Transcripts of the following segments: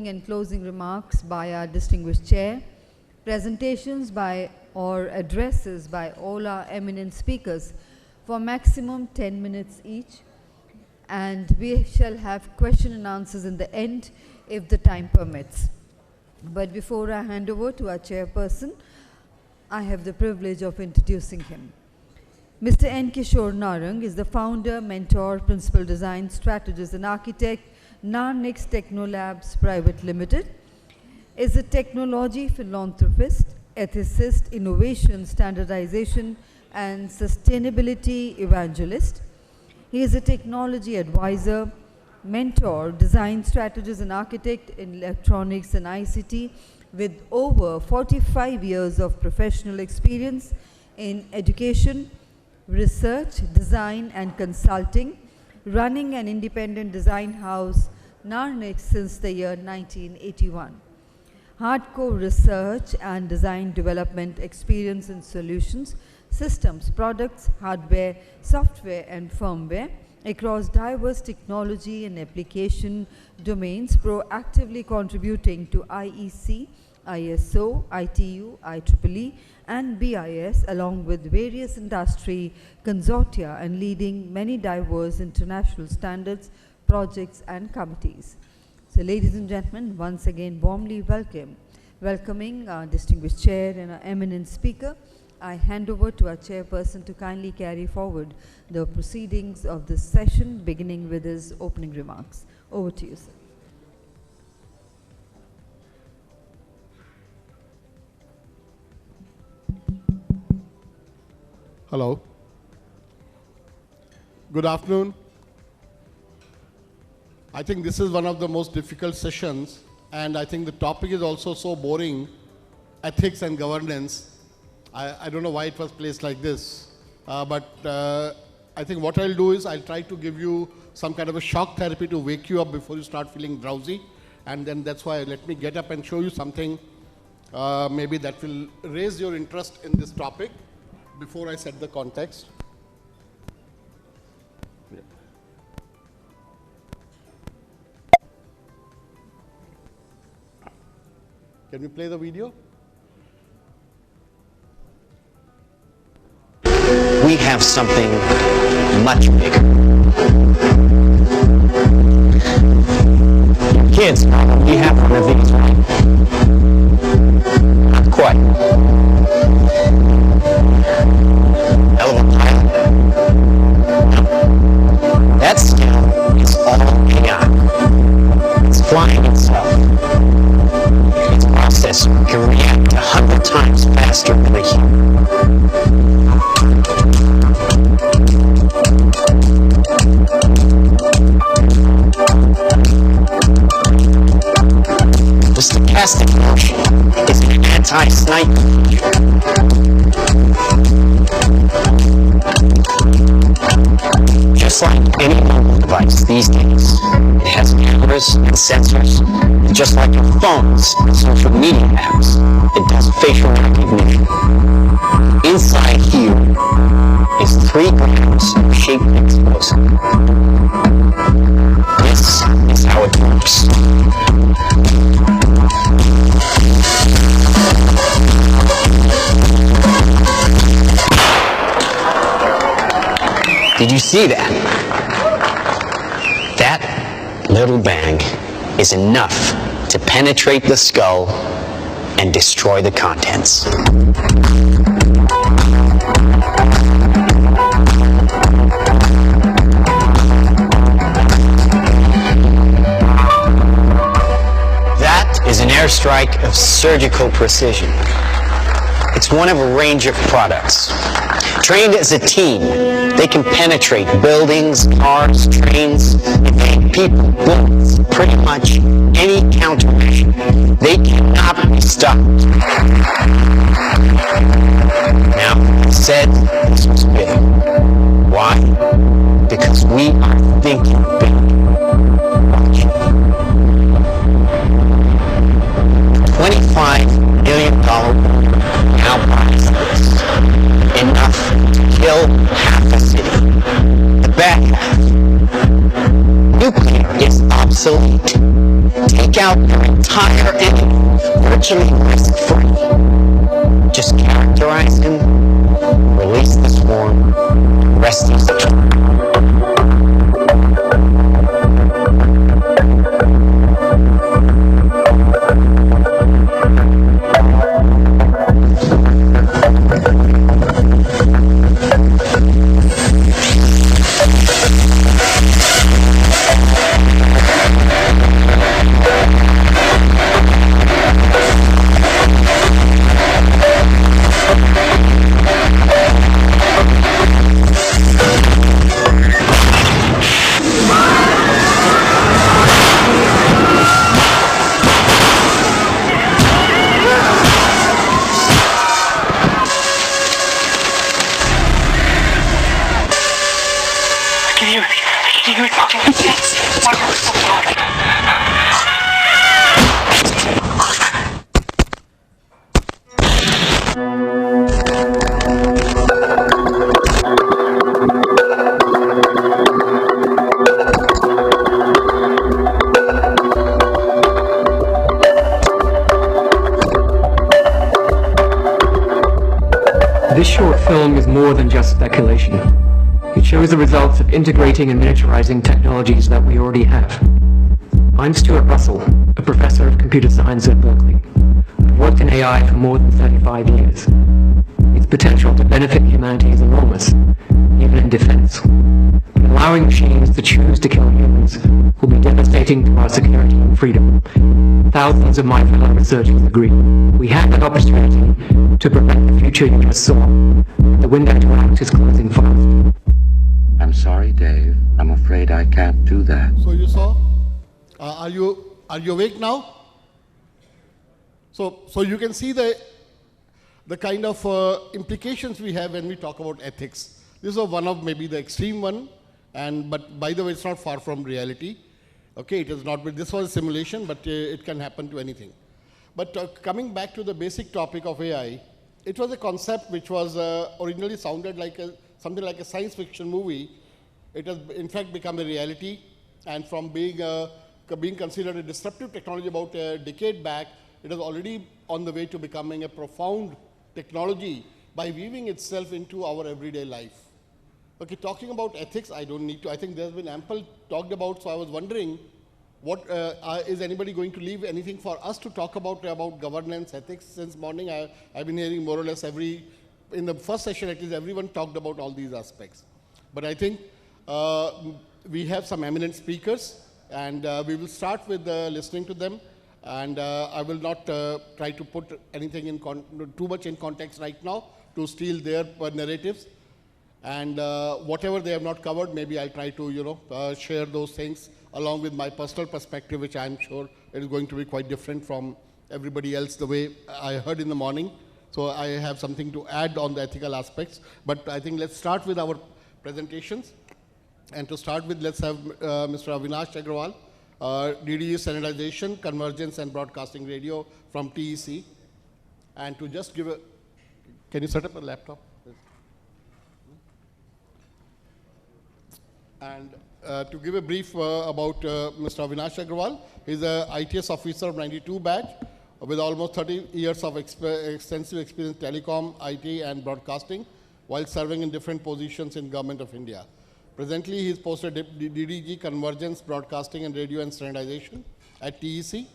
And closing remarks by our distinguished chair, presentations by or addresses by all our eminent speakers for maximum 10 minutes each, and we shall have question and answers in the end if the time permits. But before I hand over to our chairperson, I have the privilege of introducing him. Mr. N. Kishore Narang is the founder, mentor, principal design strategist and architect, Narnix Technolabs Private Limited, is a technology philanthropist, ethicist, innovation, standardization, and sustainability evangelist. He is a technology advisor, mentor, design strategist, and architect in electronics and ICT with over 45 years of professional experience in education, research, design, and consulting, running an independent design house, Narnix, since the year 1981. Hardcore research and design development experience in solutions, systems, products, hardware, software, and firmware across diverse technology and application domains, proactively contributing to IEC, ISO, ITU, IEEE, and BIS, along with various industry consortia and leading many diverse international standards, projects, and committees. So, ladies and gentlemen, once again, warmly welcoming our distinguished chair and our eminent speaker. I hand over to our chairperson to kindly carry forward the proceedings of this session, beginning with his opening remarks. Over to you, sir. Hello. Good afternoon. I think this is one of the most difficult sessions, and I think the topic is also so boring, ethics and governance. I don't know why it was placed like this, but I think what I'll do is I'll try to give you some kind of a shock therapy to wake you up before you start feeling drowsy, and then that's why let me get up and show you something maybe that will raise your interest in this topic before I set the context. Yeah. Can we play the video? We have something much bigger. Kids probably have one of these, right? Not quite. Hell of a pilot. No. That skill is all AI. It's flying itself. Its processor can react 100 times faster than a human. The stochastic motion is an anti-snipe feature. Just like any mobile device these days, it has cameras and sensors, and just like your phones and social media apps, it does facial recognition. Inside here is 3 grams of shape explosive. This is how it works. Did you see that? That little bang is enough to penetrate the skull and destroy the contents. That is an airstrike of surgical precision. It's one of a range of products. Trained as a team, they can penetrate buildings, cars, trains, evade people, bullets, pretty much any countermeasure. They cannot be stopped. Now, I said this was big. Why? Because we are thinking big. Watch. $25 million order now buys this. Enough to kill half a city. The bad half. Nuclear is obsolete. Take out your entire enemy virtually risk-free. Just characterize him, release the swarm, rest easy. This short film is more than just speculation. It shows the results of integrating and miniaturizing technologies that we already have. I'm Stuart Russell, a professor of computer science at Berkeley. I've worked in AI for more than 35 years. Its potential to benefit humanity is enormous, even in defense. But allowing machines to choose to kill humans will be devastating to our security and freedom. Thousands of my fellow researchers agree. We have an opportunity to prevent the future you just saw. The window to act is closing fast. I'm sorry, Dave. I'm afraid I can't do that. So you saw? Are you awake now? So you can see the kind of implications we have when we talk about ethics. This is one of maybe the extreme one, but by the way, it's not far from reality. Okay, it is not. This was a simulation, but it can happen to anything. But coming back to the basic topic of AI, it was a concept which was originally sounded like something like a science fiction movie. It has in fact become a reality, and from being considered a disruptive technology about a decade back, it is already on the way to becoming a profound technology by weaving itself into our everyday life. Okay, talking about ethics, I don't need to. I think there's been ample talked about, so I was wondering, what is anybody going to leave anything for us to talk about governance, ethics? Since morning, I've been hearing more or less in the first session at least, everyone talked about all these aspects. But I think we have some eminent speakers, and we will start with listening to them. And I will not try to put anything too much in context right now to steal their narratives. And whatever they have not covered, maybe I'll try to share those things along with my personal perspective, which I'm sure it is going to be quite different from everybody else the way I heard in the morning. So I have something to add on the ethical aspects. But I think let's start with our presentations. And to start with, let's have Mr. Avinash Agrawal, DDE Standardization, Convergence and Broadcasting Radio from TEC. And to just give a, can you set up a laptop? And to give a brief about Mr. Avinash Agrawal, he's an ITS officer of 92 batch with almost 30 years of extensive experience in telecom, IT and broadcasting while serving in different positions in Government of India. Presently, he is posted DDG Convergence, Broadcasting and Radio and Standardization at TEC,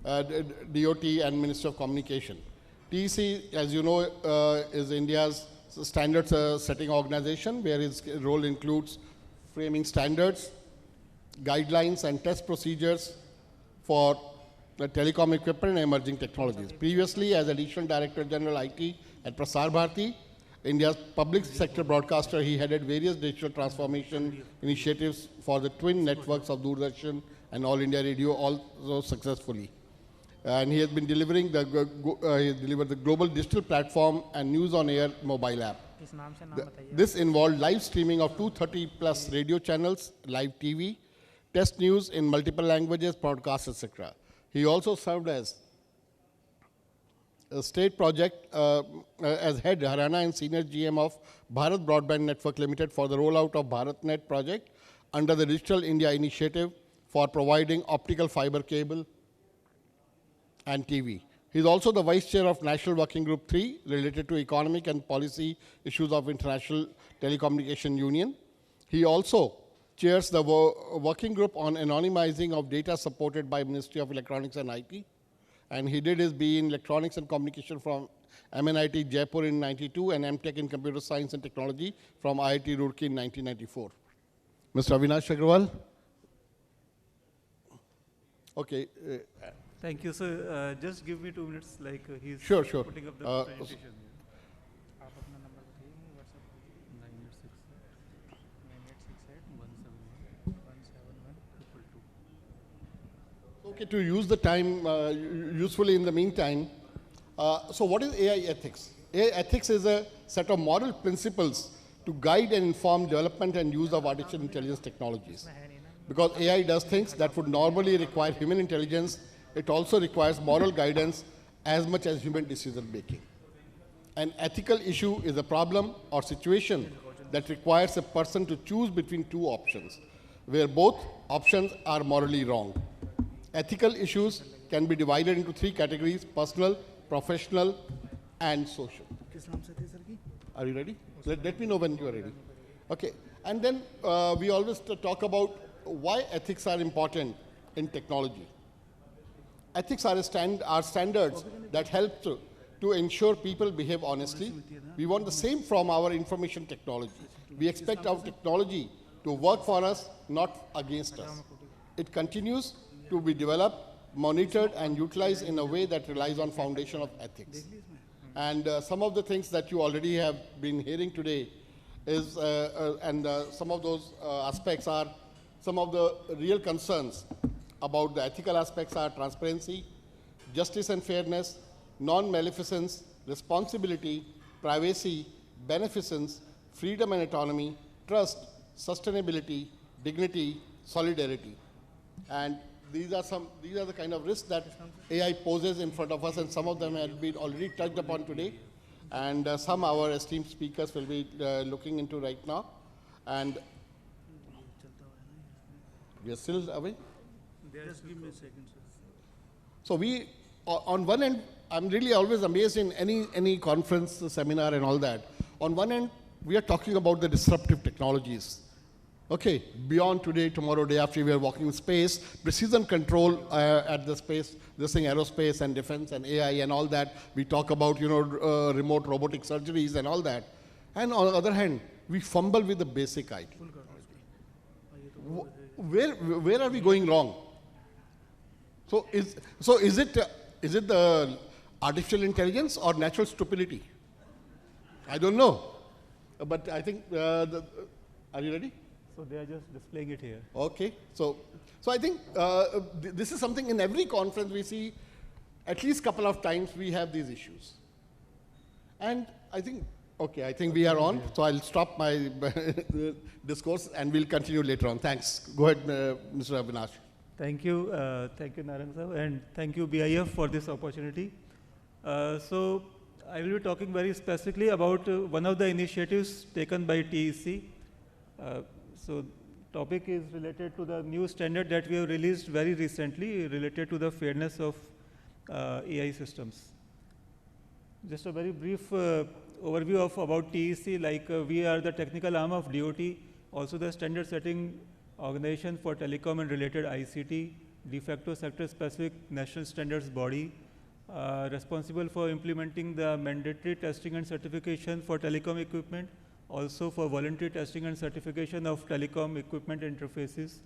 DOT and Ministry of Communication. TEC, as you know, is India's standards setting organization where his role includes framing standards, guidelines and test procedures for the telecom equipment and emerging technologies. Previously, as Additional Director General IT at Prasar Bharati, India's public sector broadcaster, he headed various digital transformation initiatives for the twin networks of Doordarshan and All India Radio, also successfully. And he has been delivering he has delivered the global digital platform and news on air mobile app. This involved live streaming of 230 plus radio channels, live TV, test news in multiple languages, podcasts, etc. He also served as a state project as head Haryana and senior GM of Bharat Broadband Network Limited for the rollout of BharatNet project under the Digital India initiative for providing optical fiber cable and TV. He is also the Vice Chair of National Working Group 3 related to economic and policy issues of International Telecommunication Union. He also chairs the working group on anonymizing of data supported by Ministry of Electronics and IT. And he did his BE in Electronics and Communication from MNIT Jaipur in 92 and MTech in Computer Science and Technology from IIT Roorkee in 1994. Mr. Avinash Agrawal. Okay. Thank you, sir. Just give me 2 minutes, like he's Sure. putting up the presentation. आप अपना number बताइए WhatsApp 9868 171 171 222. Okay, to use the time usefully in the meantime, so what is AI ethics? AI ethics is a set of moral principles to guide and inform development and use of artificial intelligence technologies. Because AI does things that would normally require human intelligence, it also requires moral guidance as much as human decision making. An ethical issue is a problem or situation that requires a person to choose between two options, where both options are morally wrong. Ethical issues can be divided into 3 categories: personal, professional, and social. Are you ready? Let me know when you are ready. Okay. And then we always talk about why ethics are important in technology. Ethics are standards that help to ensure people behave honestly. We want the same from our information technology. We expect our technology to work for us, not against us. It continues to be developed, monitored, and utilized in a way that relies on foundation of ethics. And some of the things that you already have been hearing today is, some of those aspects are some of the real concerns about the ethical aspects are transparency, justice and fairness, non-maleficence, responsibility, privacy, beneficence, freedom and autonomy, trust, sustainability, dignity, solidarity. And these are the kind of risks that AI poses in front of us, and some of them have been already touched upon today, and some our esteemed speakers will be looking into right now. And we are still away? Just give me a second, sir. So we, on one end, I'm really always amazed in any conference, seminar and all that. On one end, we are talking about the disruptive technologies. Okay, beyond today, tomorrow, day after, we are walking in space, precision control at the space, this thing, aerospace and defense and AI and all that. We talk about, remote robotic surgeries and all that. And on the other hand, we fumble with the basic idea. Where are we going wrong? So is it the artificial intelligence or natural stupidity? I don't know, but I think are you ready? So they are just displaying it here. Okay, so I think this is something in every conference we see. At least couple of times we have these issues, and I think we are on. So I'll stop my discourse and we'll continue later on. Thanks. Go ahead, Mr. Avinash. Thank you, Narang sir, and thank you BIF for this opportunity. So I will be talking very specifically about one of the initiatives taken by TEC. So topic is related to the new standard that we have released very recently related to the fairness of AI systems. Just a very brief overview about TEC, like we are the technical arm of DOT, also the standard setting organization for telecom and related ICT, de facto sector specific national standards body, responsible for implementing the mandatory testing and certification for telecom equipment, also for voluntary testing and certification of telecom equipment interfaces.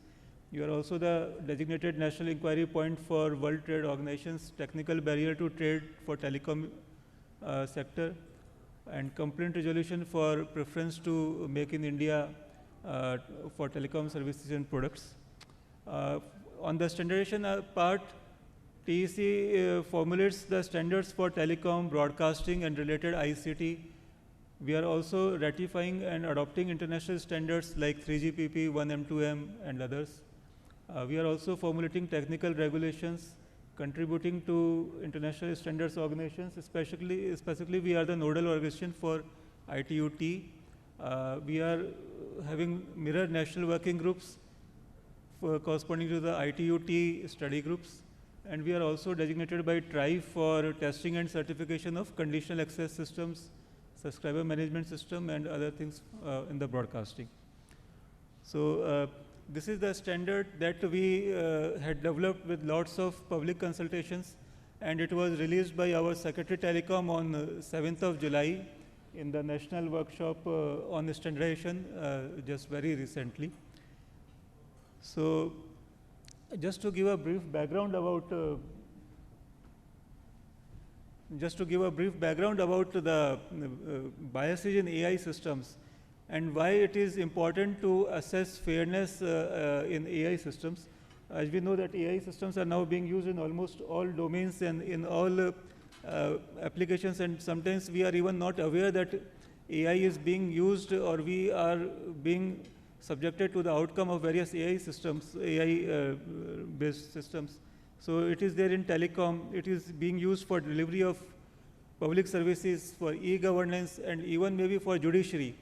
You are also the designated national inquiry point for World Trade Organization's technical barrier to trade for telecom sector, and complaint resolution for preference to make in India for telecom services and products. On the standardization part, TEC formulates the standards for telecom, broadcasting and related ICT. We are also ratifying and adopting international standards like 3GPP, 1M2M and others. We are also formulating technical regulations, contributing to international standards organizations. Specifically, we are the nodal organization for ITU-T. We are having mirror national working groups corresponding to the ITU-T study groups. And we are also designated by TRIBE for testing and certification of conditional access systems, subscriber management system, and other things in the broadcasting. So this is the standard that we had developed with lots of public consultations, and it was released by our Secretary Telecom on 7th of July in the National Workshop on Standardization just very recently. So just to give a brief background about the biases in AI systems and why it is important to assess fairness in AI systems. As we know that AI systems are now being used in almost all domains and in all applications, and sometimes we are even not aware that AI is being used or we are being subjected to the outcome of various AI systems, AI-based systems. So it is there in telecom, it is being used for delivery of public services, for e-governance, and even maybe for judiciary.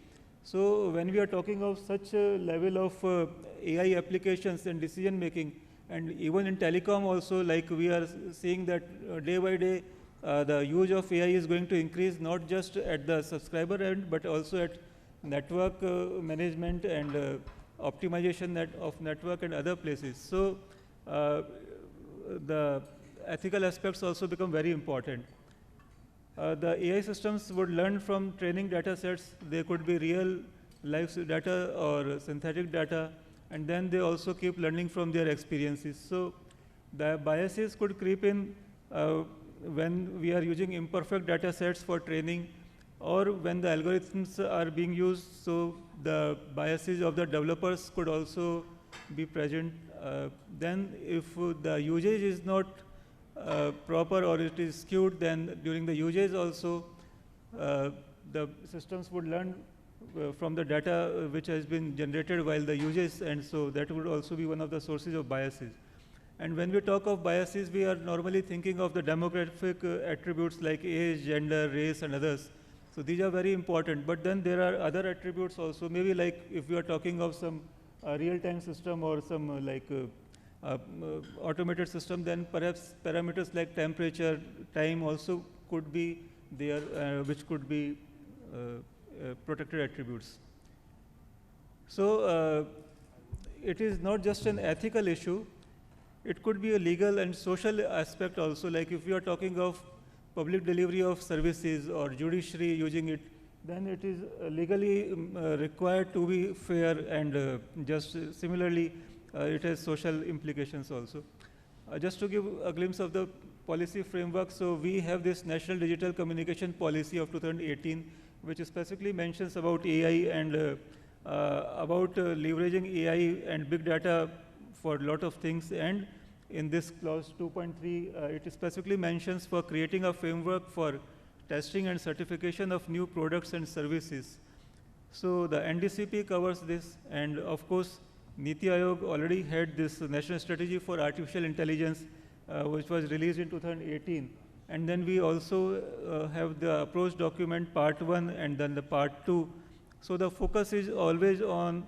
So when we are talking of such a level of AI applications and decision making, and even in telecom also, like we are seeing that day by day, the use of AI is going to increase not just at the subscriber end, but also at network management and optimization of network and other places. So the ethical aspects also become very important. The AI systems would learn from training data sets. They could be real life data or synthetic data, and then they also keep learning from their experiences. So the biases could creep in when we are using imperfect data sets for training, or when the algorithms are being used, so the biases of the developers could also be present. Then if the usage is not proper or it is skewed, then during the usage also the systems would learn from the data which has been generated while the usage, and so that would also be one of the sources of biases. And when we talk of biases, we are normally thinking of the demographic attributes like age, gender, race, and others. So these are very important, but then there are other attributes also, maybe like if we are talking of some real-time system or some automated system, then perhaps parameters like temperature, time also could be there, which could be protected attributes. So it is not just an ethical issue, it could be a legal and social aspect also, like if we are talking of public delivery of services or judiciary using it, then it is legally required to be fair and just. Similarly, it has social implications also. Just to give a glimpse of the policy framework, so we have this National Digital Communication Policy of 2018, which specifically mentions about AI and about leveraging AI and big data for a lot of things. And in this clause 2.3, it specifically mentions for creating a framework for testing and certification of new products and services. So the NDCP covers this, and of course, Niti Aayog already had this national strategy for artificial intelligence, which was released in 2018. And then we also have the approach document part 1 and then the part 2. So the focus is always on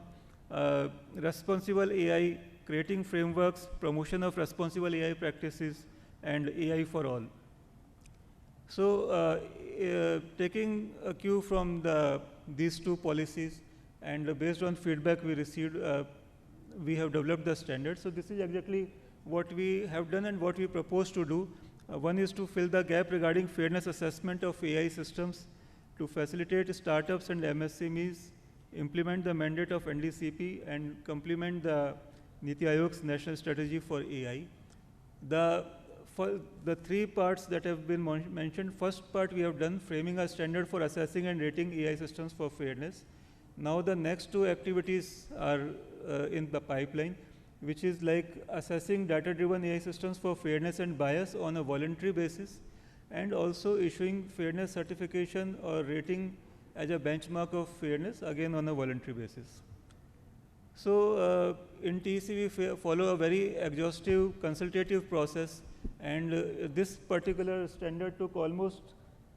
responsible AI, creating frameworks, promotion of responsible AI practices, and AI for all. So taking a cue from these two policies and based on feedback we received, we have developed the standards. So this is exactly what we have done and what we propose to do. One is to fill the gap regarding fairness assessment of AI systems, to facilitate startups and MSMEs, implement the mandate of NDCP, and complement the Niti Aayog's national strategy for AI. For the three parts that have been mentioned, first part we have done, framing a standard for assessing and rating AI systems for fairness. Now the next two activities are in the pipeline, which is like assessing data-driven AI systems for fairness and bias on a voluntary basis, and also issuing fairness certification or rating as a benchmark of fairness, again on a voluntary basis. So in TEC we follow a very exhaustive consultative process, and this particular standard took almost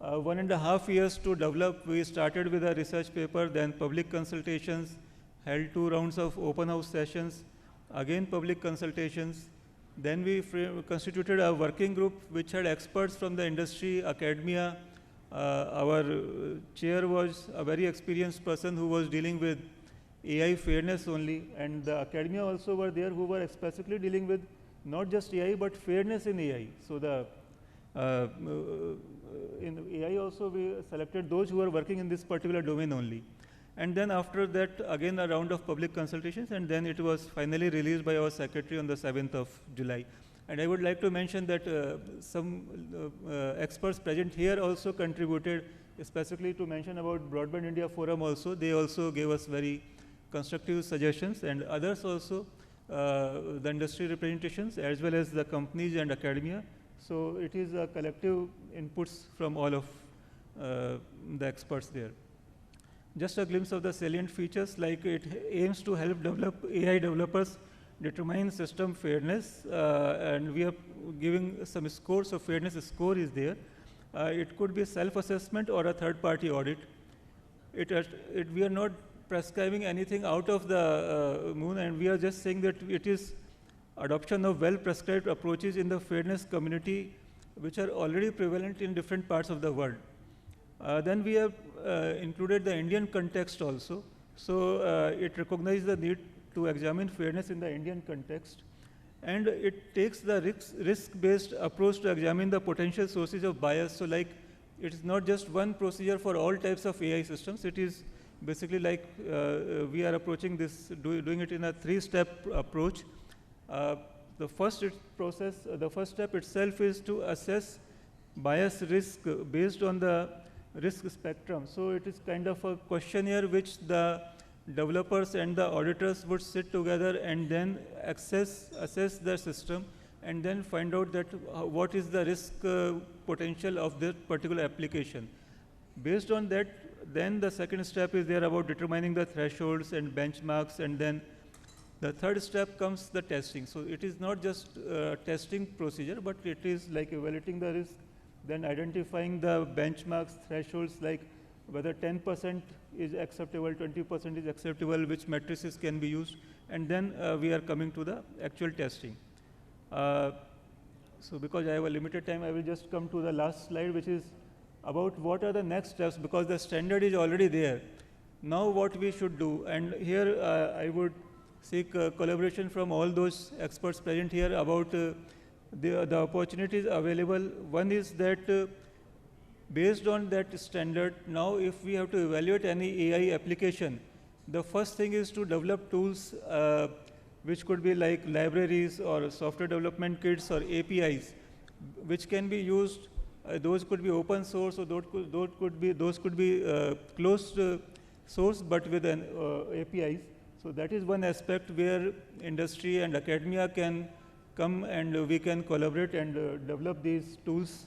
1.5 years to develop. We started with a research paper, then public consultations, held 2 rounds of open house sessions, again public consultations, Then we constituted a working group which had experts from the industry, academia. Our chair was a very experienced person who was dealing with AI fairness only, and the academia also were there who were specifically dealing with not just AI but fairness in AI. So the in AI also we selected those who were working in this particular domain only. And then after that, again a round of public consultations, and then it was finally released by our secretary on the 7th of July. And I would like to mention that some experts present here also contributed, specifically to mention about Broadband India Forum also. They also gave us very constructive suggestions, and others also, the industry representations as well as the companies and academia. So it is a collective inputs from all of the experts there. Just a glimpse of the salient features, like it aims to help AI developers determine system fairness, and we are giving some scores. So fairness score is there. It could be self-assessment or a third-party audit. We are not prescribing anything out of the moon, and we are just saying that it is adoption of well-prescribed approaches in the fairness community, which are already prevalent in different parts of the world. Then we have included the Indian context also. So it recognizes the need to examine fairness in the Indian context, and it takes the risk-based approach to examine the potential sources of bias. So like, it is not just one procedure for all types of AI systems. It is basically like we are approaching this, doing it in a 3-step approach. The first step itself is to assess bias risk based on the risk spectrum. So it is kind of a questionnaire which the developers and the auditors would sit together and then assess the system, and then find out that what is the risk potential of that particular application. Based on that, then the second step is there about determining the thresholds and benchmarks, and then the third step comes the testing. So it is not just testing procedure, but it is like evaluating the risk, then identifying the benchmarks, thresholds, like whether 10% is acceptable, 20% is acceptable, which matrices can be used, and then we are coming to the actual testing. So because I have a limited time, I will just come to the last slide, which is about what are the next steps, because the standard is already there. Now what we should do, and here I would seek collaboration from all those experts present here about the opportunities available. One is that based on that standard, now if we have to evaluate any AI application, the first thing is to develop tools which could be like libraries or software development kits or APIs, which can be used. Those could be open source, or those could be closed source, but with an APIs. So that is one aspect where industry and academia can come and we can collaborate and develop these tools.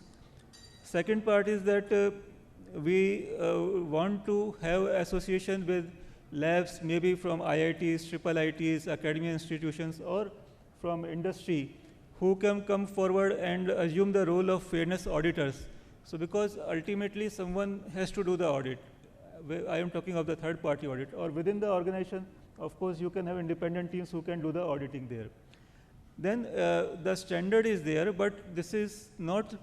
Second part is that we want to have association with labs, maybe from IITs, triple ITs, academia institutions, or from industry, who can come forward and assume the role of fairness auditors. So because ultimately someone has to do the audit. I am talking of the third-party audit, or within the organization, of course, you can have independent teams who can do the auditing there. Then the standard is there, but this is not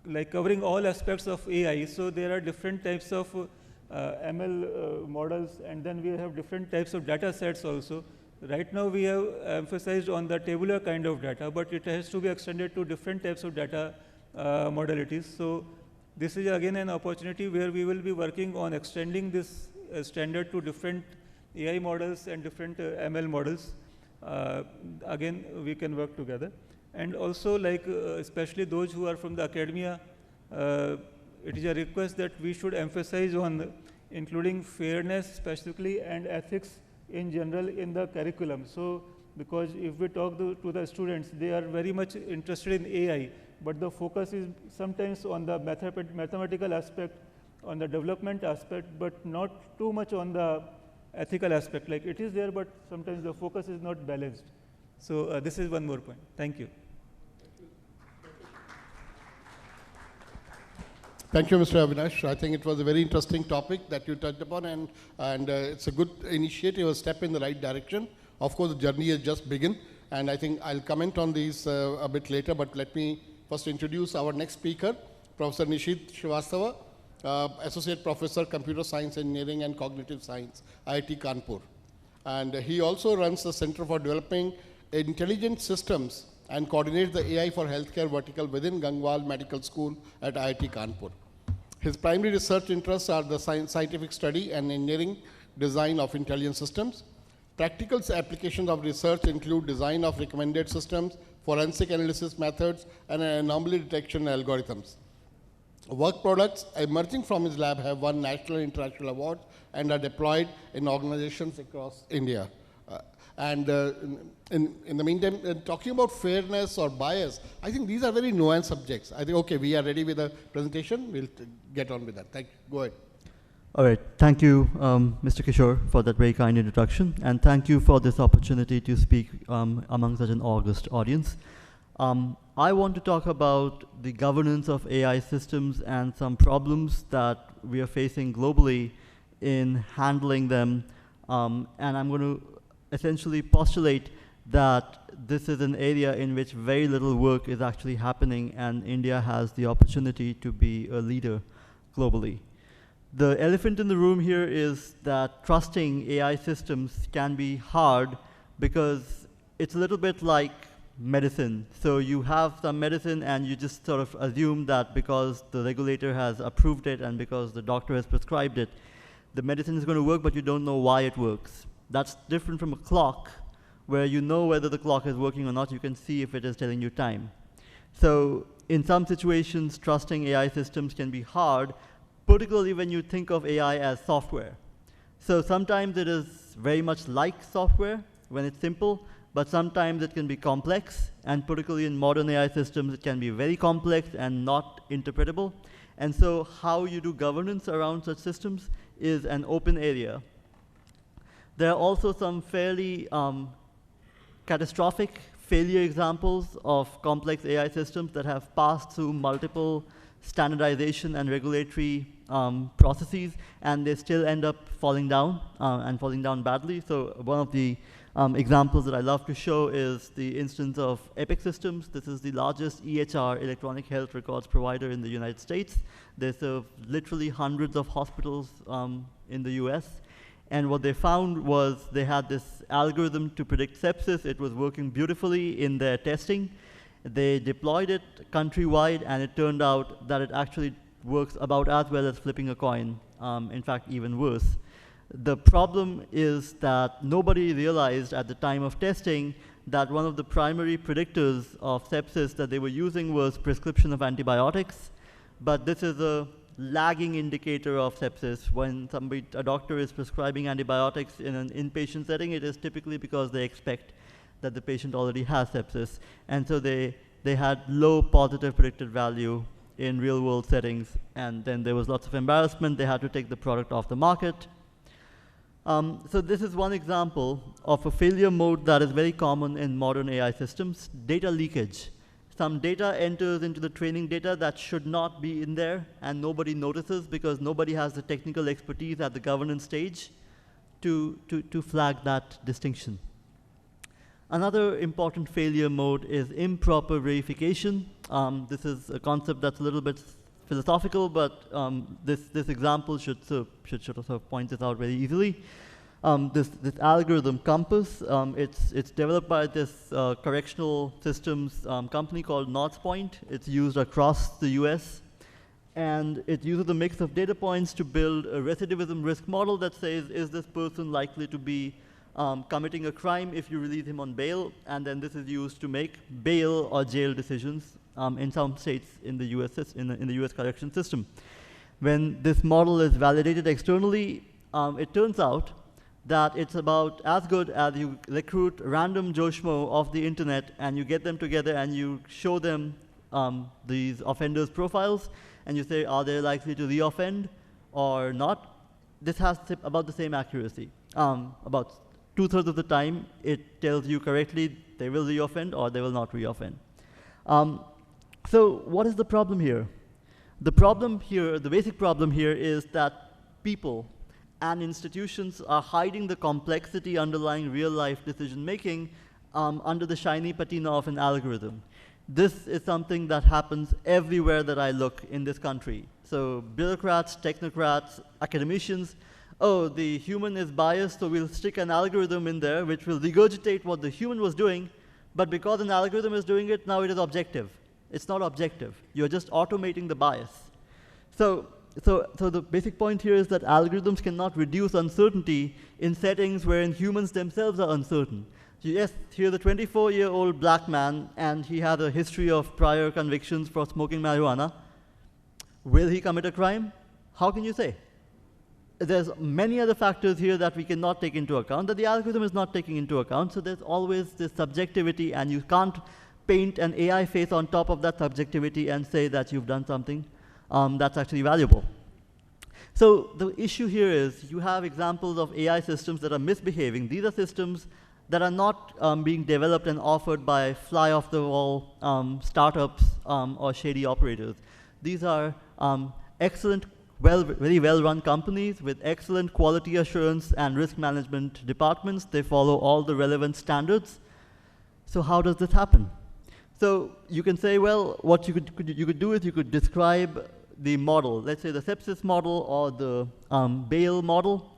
like covering all aspects of AI. So there are different types of ML models, and then we have different types of data sets also. Right now we have emphasized on the tabular kind of data, but it has to be extended to different types of data modalities. So this is again an opportunity where we will be working on extending this standard to different AI models and different ML models. Again, we can work together. And also, like especially those who are from the academia, it is a request that we should emphasize on including fairness specifically and ethics in general in the curriculum. So because if we talk to the students, they are very much interested in AI, but the focus is sometimes on the mathematical aspect, on the development aspect, but not too much on the ethical aspect. Like it is there, but sometimes the focus is not balanced. So this is one more point. Thank you. Thank you, Mr. Avinash. I think it was a very interesting topic that you touched upon, and it's a good initiative, a step in the right direction. Of course, the journey has just begun, and I think I'll comment on these a bit later, but let me first introduce our next speaker, Professor Nishit Srivastava, Associate Professor, Computer Science, Engineering and Cognitive Science, IIT Kanpur. And he also runs the Center for Developing Intelligent Systems and coordinates the AI for Healthcare vertical within Gangwal Medical School at IIT Kanpur. His primary research interests are the scientific study and engineering design of intelligent systems. Practical applications of research include design of recommended systems, forensic analysis methods, and anomaly detection algorithms. Work products emerging from his lab have won national and international awards and are deployed in organizations across India. In the meantime, talking about fairness or bias, I think these are very nuanced subjects. I think, okay, we are ready with the presentation. We'll get on with that. Thank you. Go ahead. All right. Thank you, Mr. Kishore, for that very kind introduction. And thank you for this opportunity to speak among such an august audience. I want to talk about the governance of AI systems and some problems that we are facing globally in handling them. And I'm going to essentially postulate that this is an area in which very little work is actually happening, and India has the opportunity to be a leader globally. The elephant in the room here is that trusting AI systems can be hard because it's a little bit like medicine. So you have some medicine and you just sort of assume that because the regulator has approved it and because the doctor has prescribed it, the medicine is going to work, but you don't know why it works. That's different from a clock, where you know whether the clock is working or not. You can see if it is telling you time. So in some situations, trusting AI systems can be hard, particularly when you think of AI as software. So sometimes it is very much like software when it's simple, but sometimes it can be complex, and particularly in modern AI systems, it can be very complex and not interpretable. And so how you do governance around such systems is an open area. There are also some fairly catastrophic failure examples of complex AI systems that have passed through multiple standardization and regulatory processes, and they still end up falling down and falling down badly. So one of the examples that I love to show is the instance of Epic Systems. This is the largest EHR, electronic health records provider in the United States. They serve literally hundreds of hospitals in the US. And what they found was they had this algorithm to predict sepsis. It was working beautifully in their testing. They deployed it countrywide, and it turned out that it actually works about as well as flipping a coin, in fact, even worse. The problem is that nobody realized at the time of testing that one of the primary predictors of sepsis that they were using was prescription of antibiotics, but this is a lagging indicator of sepsis. When a doctor is prescribing antibiotics in an inpatient setting, it is typically because they expect that the patient already has sepsis. And so they had low positive predicted value in real world settings, and then there was lots of embarrassment. They had to take the product off the market. So this is one example of a failure mode that is very common in modern AI systems: data leakage. Some data enters into the training data that should not be in there, and nobody notices because nobody has the technical expertise at the governance stage to flag that distinction. Another important failure mode is improper verification. This is a concept that's a little bit philosophical, but this example should sort of point this out very easily. This algorithm Compass, it's developed by this correctional systems company called Northpoint. It's used across the US, and it uses a mix of data points to build a recidivism risk model that says, is this person likely to be committing a crime if you release him on bail? And then this is used to make bail or jail decisions in some states in the US correction system. When this model is validated externally, it turns out that it's about as good as you recruit random Joe Schmo off the internet and you get them together and you show them these offenders' profiles and you say, are they likely to reoffend or not? This has about the same accuracy. About 2/3 of the time, it tells you correctly they will reoffend or they will not reoffend. So what is the problem here? The problem here, the basic problem here is that people and institutions are hiding the complexity underlying real-life decision-making under the shiny patina of an algorithm. This is something that happens everywhere that I look in this country. So bureaucrats, technocrats, academicians, oh, the human is biased, so we'll stick an algorithm in there which will regurgitate what the human was doing, but because an algorithm is doing it, now it is objective. It's not objective. You're just automating the bias. So the basic point here is that algorithms cannot reduce uncertainty in settings wherein humans themselves are uncertain. Yes, here's a 24-year-old black man, and he has a history of prior convictions for smoking marijuana. Will he commit a crime? How can you say? There's many other factors here that we cannot take into account, that the algorithm is not taking into account, so there's always this subjectivity, and you can't paint an AI face on top of that subjectivity and say that you've done something that's actually valuable. So the issue here is you have examples of AI systems that are misbehaving. These are systems that are not being developed and offered by fly-off-the-wall startups or shady operators. These are excellent, very well-run companies with excellent quality assurance and risk management departments. They follow all the relevant standards. So how does this happen? So you can say, well, what you could do is you could describe the model, let's say the sepsis model or the bail model.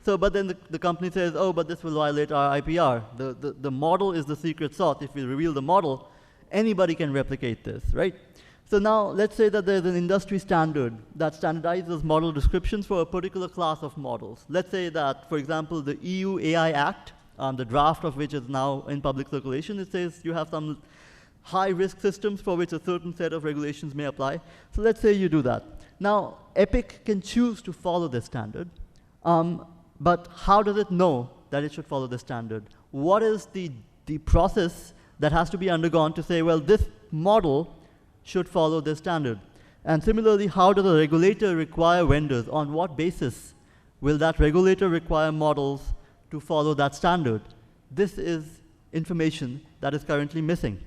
So, but then the company says, oh, but this will violate our IPR. The model is the secret sauce. If we reveal the model, anybody can replicate this, right? So now, let's say that there's an industry standard that standardizes model descriptions for a particular class of models. Let's say that, for example, the EU AI Act, the draft of which is now in public circulation, it says you have some high-risk systems for which a certain set of regulations may apply. So let's say you do that. Now, Epic can choose to follow this standard. But how does it know that it should follow the standard? What is the process that has to be undergone to say, well, this model should follow this standard? And similarly, how does a regulator require vendors? On what basis will that regulator require models to follow that standard? This is information that is currently missing.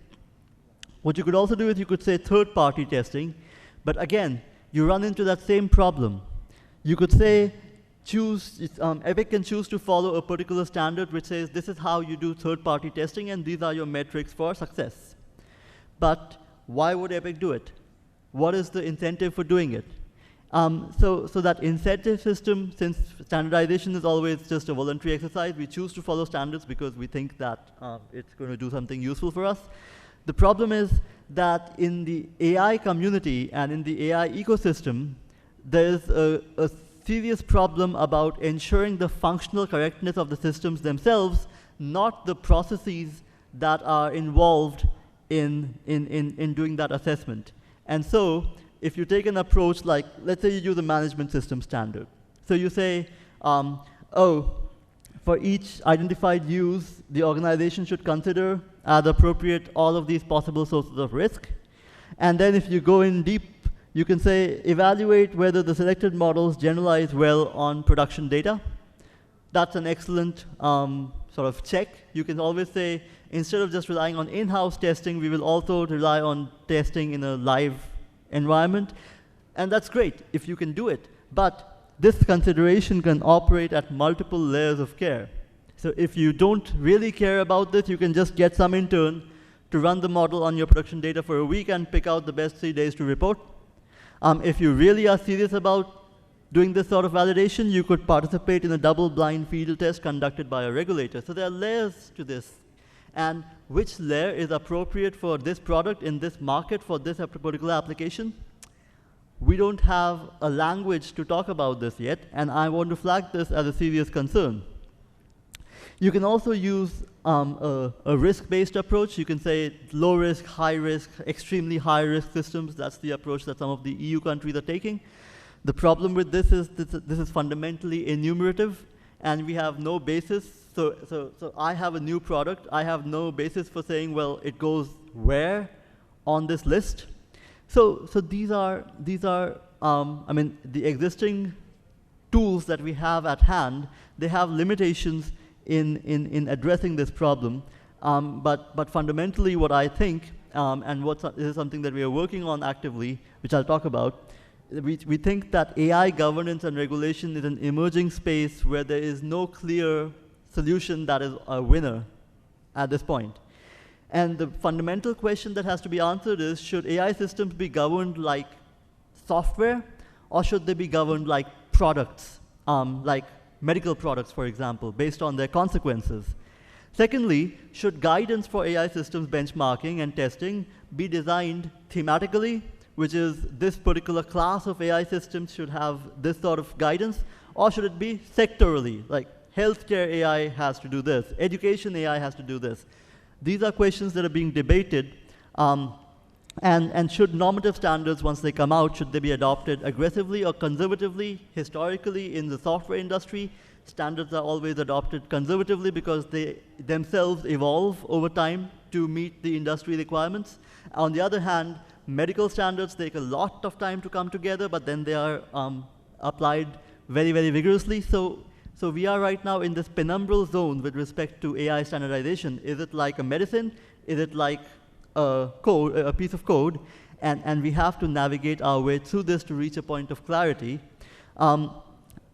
What you could also do is you could say third-party testing, but again, you run into that same problem. You could say, Epic can choose to follow a particular standard which says this is how you do third-party testing and these are your metrics for success. But why would Epic do it? What is the incentive for doing it? So that incentive system, since standardization is always just a voluntary exercise, we choose to follow standards because we think that it's going to do something useful for us. The problem is that in the AI community and in the AI ecosystem, there's a serious problem about ensuring the functional correctness of the systems themselves, not the processes that are involved in doing that assessment. And so, if you take an approach like, let's say you use a management system standard. So you say, oh, for each identified use, the organization should consider as appropriate all of these possible sources of risk. And then if you go in deep, you can say, evaluate whether the selected models generalize well on production data. That's an excellent sort of check. You can always say, instead of just relying on in-house testing, we will also rely on testing in a live environment. And that's great if you can do it. But this consideration can operate at multiple layers of care. So if you don't really care about this, you can just get some intern to run the model on your production data for a week and pick out the best 3 days to report. If you really are serious about doing this sort of validation, you could participate in a double-blind field test conducted by a regulator. So there are layers to this. And which layer is appropriate for this product in this market for this particular application? We don't have a language to talk about this yet, and I want to flag this as a serious concern. You can also use a risk-based approach. You can say low risk, high risk, extremely high risk systems. That's the approach that some of the EU countries are taking. The problem with this is this is fundamentally enumerative, and we have no basis. So I have a new product. I have no basis for saying, well, it goes where on this list. So these are I mean, the existing tools that we have at hand, they have limitations in addressing this problem. But fundamentally what I think, and this is something that we are working on actively, which I'll talk about, we think that AI governance and regulation is an emerging space where there is no clear solution that is a winner at this point. And the fundamental question that has to be answered is, should AI systems be governed like software, or should they be governed like products, like medical products, for example, based on their consequences? Secondly, should guidance for AI systems benchmarking and testing be designed thematically, which is this particular class of AI systems should have this sort of guidance, or should it be sectorally, like healthcare AI has to do this, education AI has to do this? These are questions that are being debated, and should normative standards, once they come out, should they be adopted aggressively or conservatively? Historically, in the software industry, standards are always adopted conservatively because they themselves evolve over time to meet the industry requirements. On the other hand, medical standards take a lot of time to come together, but then they are applied very, very vigorously. So we are right now in this penumbral zone with respect to AI standardization. Is it like a medicine? Is it like a piece of code? And we have to navigate our way through this to reach a point of clarity.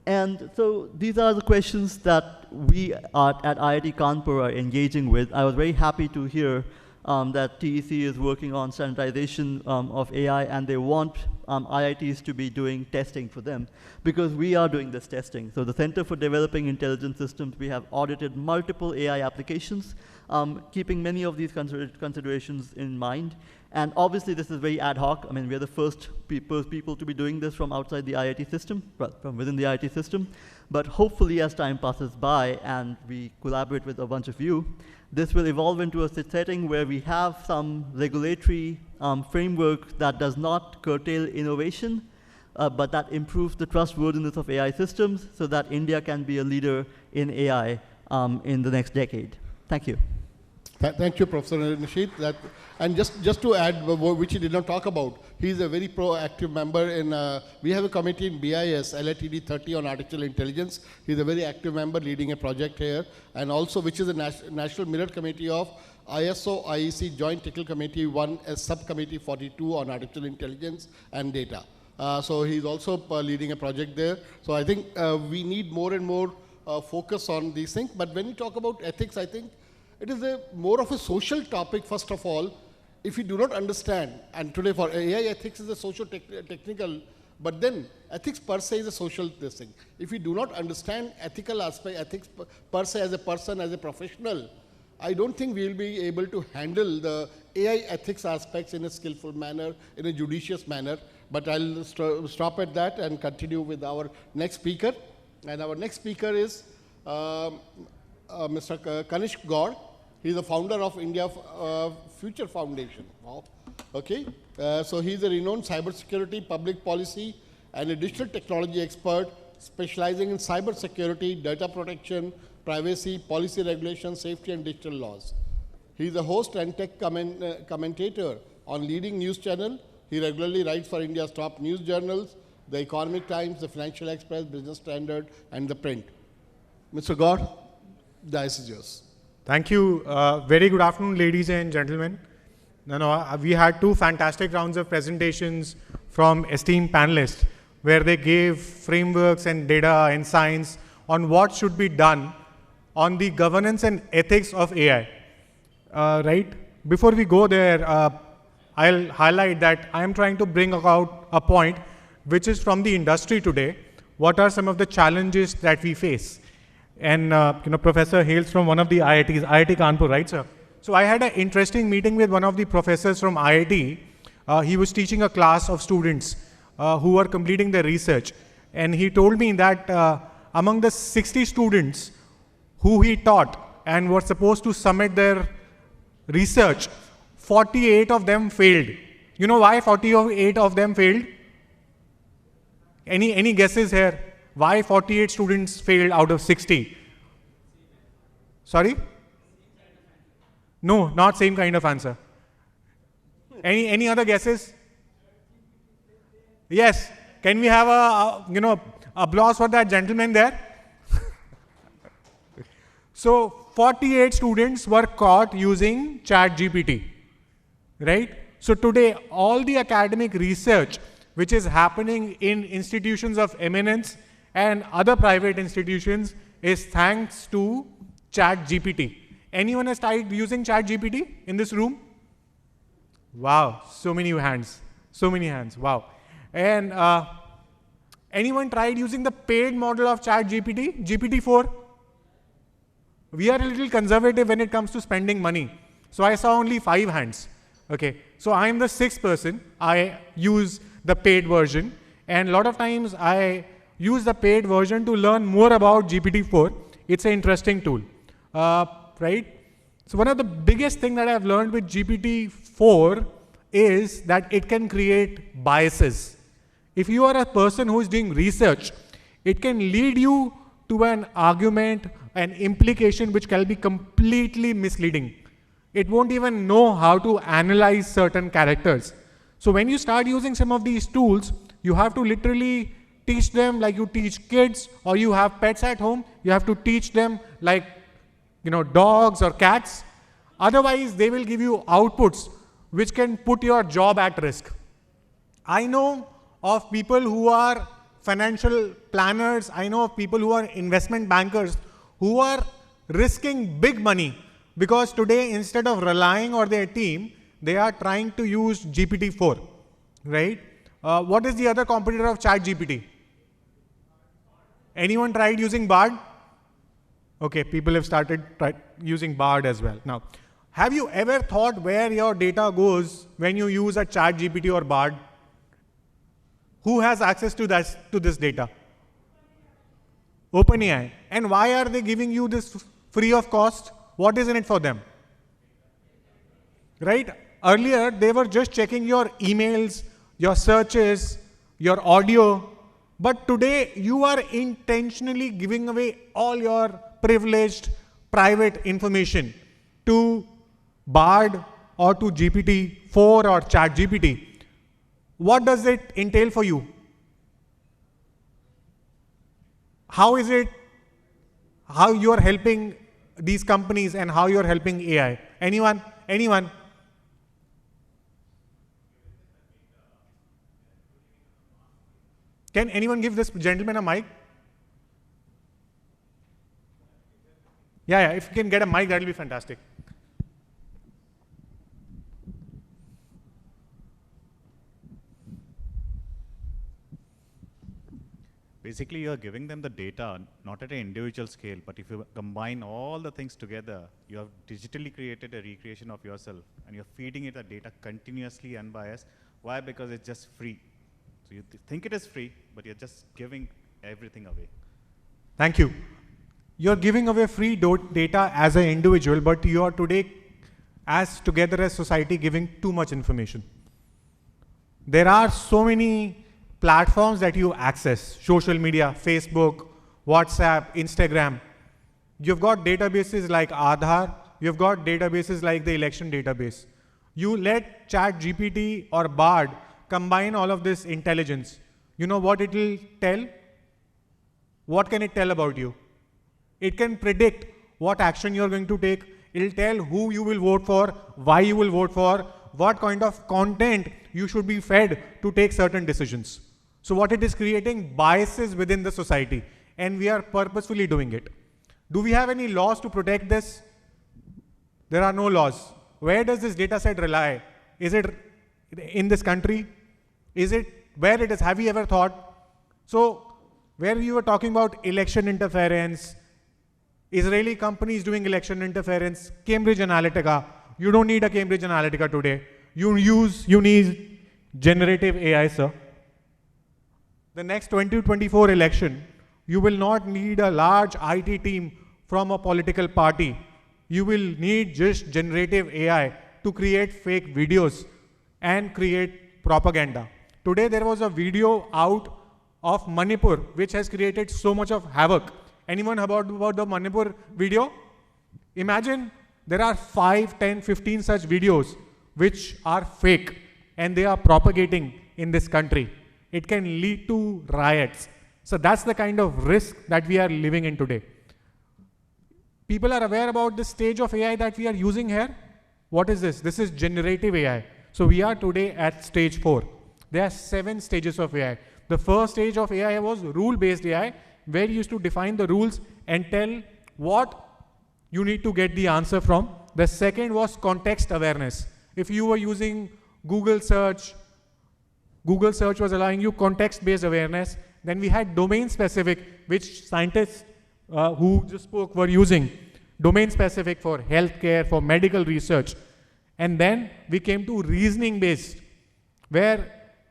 And so these are the questions that we at IIT Kanpur are engaging with. I was very happy to hear that TEC is working on standardization of AI, and they want IITs to be doing testing for them, because we are doing this testing. So the Center for Developing Intelligent Systems, we have audited multiple AI applications, keeping many of these considerations in mind. And obviously this is very ad hoc. I mean, we're the first people to be doing this from outside the IIT system, well, from within the IIT system. But hopefully as time passes by and we collaborate with a bunch of you, this will evolve into a setting where we have some regulatory framework that does not curtail innovation, but that improves the trustworthiness of AI systems so that India can be a leader in AI in the next decade. Thank you. Thank you, Professor Nishit. And just to add, which he did not talk about, he is a very proactive member in, we have a committee in BIS, LATD 30 on artificial intelligence. He's a very active member leading a project here, and also which is a National Mirror Committee of ISO IEC Joint Technical Committee 1 as Subcommittee 42 on artificial intelligence and data. So he's also leading a project there. So I think we need more and more focus on these things. But when we talk about ethics, I think it is more of a social topic, first of all. If you do not understand, and today for AI ethics is a socio-technical, but then ethics per se is a social thing. If you do not understand ethical aspect, ethics per se as a person, as a professional, I don't think we will be able to handle the AI ethics aspects in a skillful manner, in a judicious manner. But I'll stop at that and continue with our next speaker. And our next speaker is Mr. Kanishk Gaur. He's the founder of India Future Foundation. Wow. Okay. So he's a renowned cybersecurity, public policy, and a digital technology expert specializing in cybersecurity, data protection, privacy, policy regulation, safety, and digital laws. He's a host and tech commentator on leading news channel. He regularly writes for India's top news journals, the Economic Times, the Financial Express, Business Standard, and the print. Mr. Gaur, the ice is yours. Thank you. Very good afternoon, ladies and gentlemen. We had two fantastic rounds of presentations from esteemed panelists where they gave frameworks and data and science on what should be done on the governance and ethics of AI. Right? Before we go there, I'll highlight that I am trying to bring about a point which is from the industry today. What are some of the challenges that we face? And Professor hails from one of the IITs, IIT Kanpur, right, sir? So I had an interesting meeting with one of the professors from IIT. He was teaching a class of students who were completing their research. And he told me that among the 60 students who he taught and were supposed to submit their research, 48 of them failed. You know why 48 of them failed? Any guesses here? Why 48 students failed out of 60? Sorry? No, not same kind of answer. Any other guesses? Yes. Can we have applause for that gentleman there? So 48 students were caught using ChatGPT, right? So today all the academic research which is happening in institutions of eminence and other private institutions is thanks to ChatGPT. Anyone has tried using ChatGPT in this room? Wow, so many hands, wow. And anyone tried using the paid model of ChatGPT, GPT-4? We are a little conservative when it comes to spending money. So I saw only 5 hands. Okay, so I'm the 6th person. I use the paid version, and a lot of times I use the paid version to learn more about GPT-4. It's an interesting tool, right? So one of the biggest things that I've learned with GPT-4 is that it can create biases. If you are a person who is doing research, it can lead you to an argument, an implication which can be completely misleading. It won't even know how to analyze certain characters. So when you start using some of these tools, you have to literally teach them like you teach kids, or you have pets at home, you have to teach them like, dogs or cats. Otherwise, they will give you outputs which can put your job at risk. I know of people who are financial planners, I know of people who are investment bankers who are risking big money because today, instead of relying on their team, they are trying to use GPT-4, right? What is the other competitor of ChatGPT? Anyone tried using Bard? Okay, people have started using Bard as well. Now, have you ever thought where your data goes when you use a ChatGPT or Bard? Who has access to this data? OpenAI. And why are they giving you this free of cost? What is in it for them? Right? Earlier, they were just checking your emails, your searches, your audio. But today, you are intentionally giving away all your privileged private information to Bard or to GPT-4 or ChatGPT. What does it entail for you? How is it, how you are helping these companies and how you are helping AI? Anyone? Anyone? Can anyone give this gentleman a mic? Yeah, if you can get a mic, that will be fantastic. Basically, you're giving them the data, not at an individual scale, but if you combine all the things together, you have digitally created a recreation of yourself, and you're feeding it the data continuously unbiased. Why? Because it's just free. So you think it is free, but you're just giving everything away. Thank you. You're giving away free data as an individual, but you are today, as together as society, giving too much information. There are so many platforms that you access, social media, Facebook, WhatsApp, Instagram. You've got databases like Aadhaar, you've got databases like the election database. You let ChatGPT or Bard combine all of this intelligence. You know what it will tell? What can it tell about you? It can predict what action you're going to take. It'll tell who you will vote for, why you will vote for, what kind of content you should be fed to take certain decisions. So what it is creating biases within the society, and we are purposefully doing it. Do we have any laws to protect this? There are no laws. Where does this data set rely? Is it in this country? Is it where it is? Have you ever thought? So where you were talking about election interference, Israeli companies doing election interference, Cambridge Analytica. You don't need a Cambridge Analytica today. You need generative AI, sir. The next 2024 election, you will not need a large IT team from a political party. You will need just generative AI to create fake videos and create propaganda. Today there was a video out of Manipur which has created so much of havoc. Anyone about the Manipur video? Imagine there are 5, 10, 15 such videos which are fake and they are propagating in this country. It can lead to riots. So that's the kind of risk that we are living in today. People are aware about the stage of AI that we are using here. What is this? This is generative AI. So we are today at stage 4. There are 7 stages of AI. The first stage of AI was rule-based AI, where you used to define the rules and tell what you need to get the answer from. The second was context awareness. If you were using Google search was allowing you context-based awareness. Then we had domain-specific, which scientists who just spoke were using. Domain-specific for healthcare, for medical research. And then we came to reasoning-based, where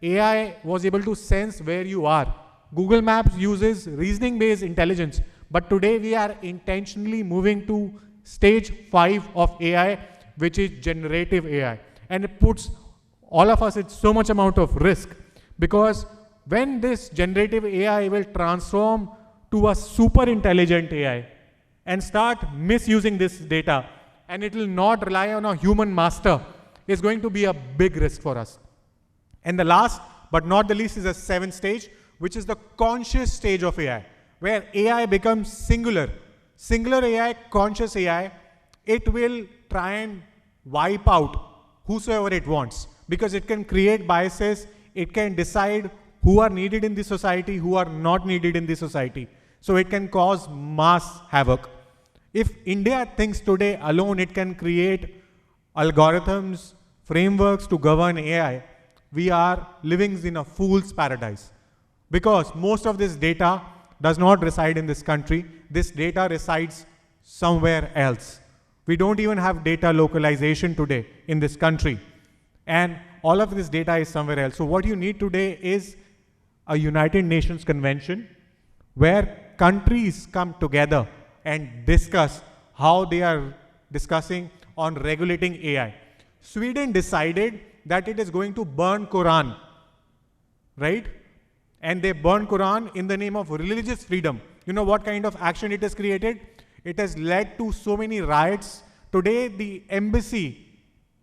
AI was able to sense where you are. Google Maps uses reasoning-based intelligence, but today we are intentionally moving to stage 5 of AI, which is generative AI. And it puts all of us at so much amount of risk, because when this generative AI will transform to a super intelligent AI and start misusing this data, and it will not rely on a human master, is going to be a big risk for us. And the last but not the least is the 7th stage, which is the conscious stage of AI, where AI becomes singular. Singular AI, conscious AI, it will try and wipe out whosoever it wants, because it can create biases, it can decide who are needed in the society, who are not needed in the society. So it can cause mass havoc. If India thinks today alone it can create algorithms, frameworks to govern AI, we are living in a fool's paradise. Because most of this data does not reside in this country. This data resides somewhere else. We don't even have data localization today in this country. And all of this data is somewhere else. So what you need today is a United Nations Convention where countries come together and discuss how they are discussing on regulating AI. Sweden decided that it is going to burn Quran, right? And they burn Quran in the name of religious freedom. You know what kind of action it has created? It has led to so many riots. Today, the embassy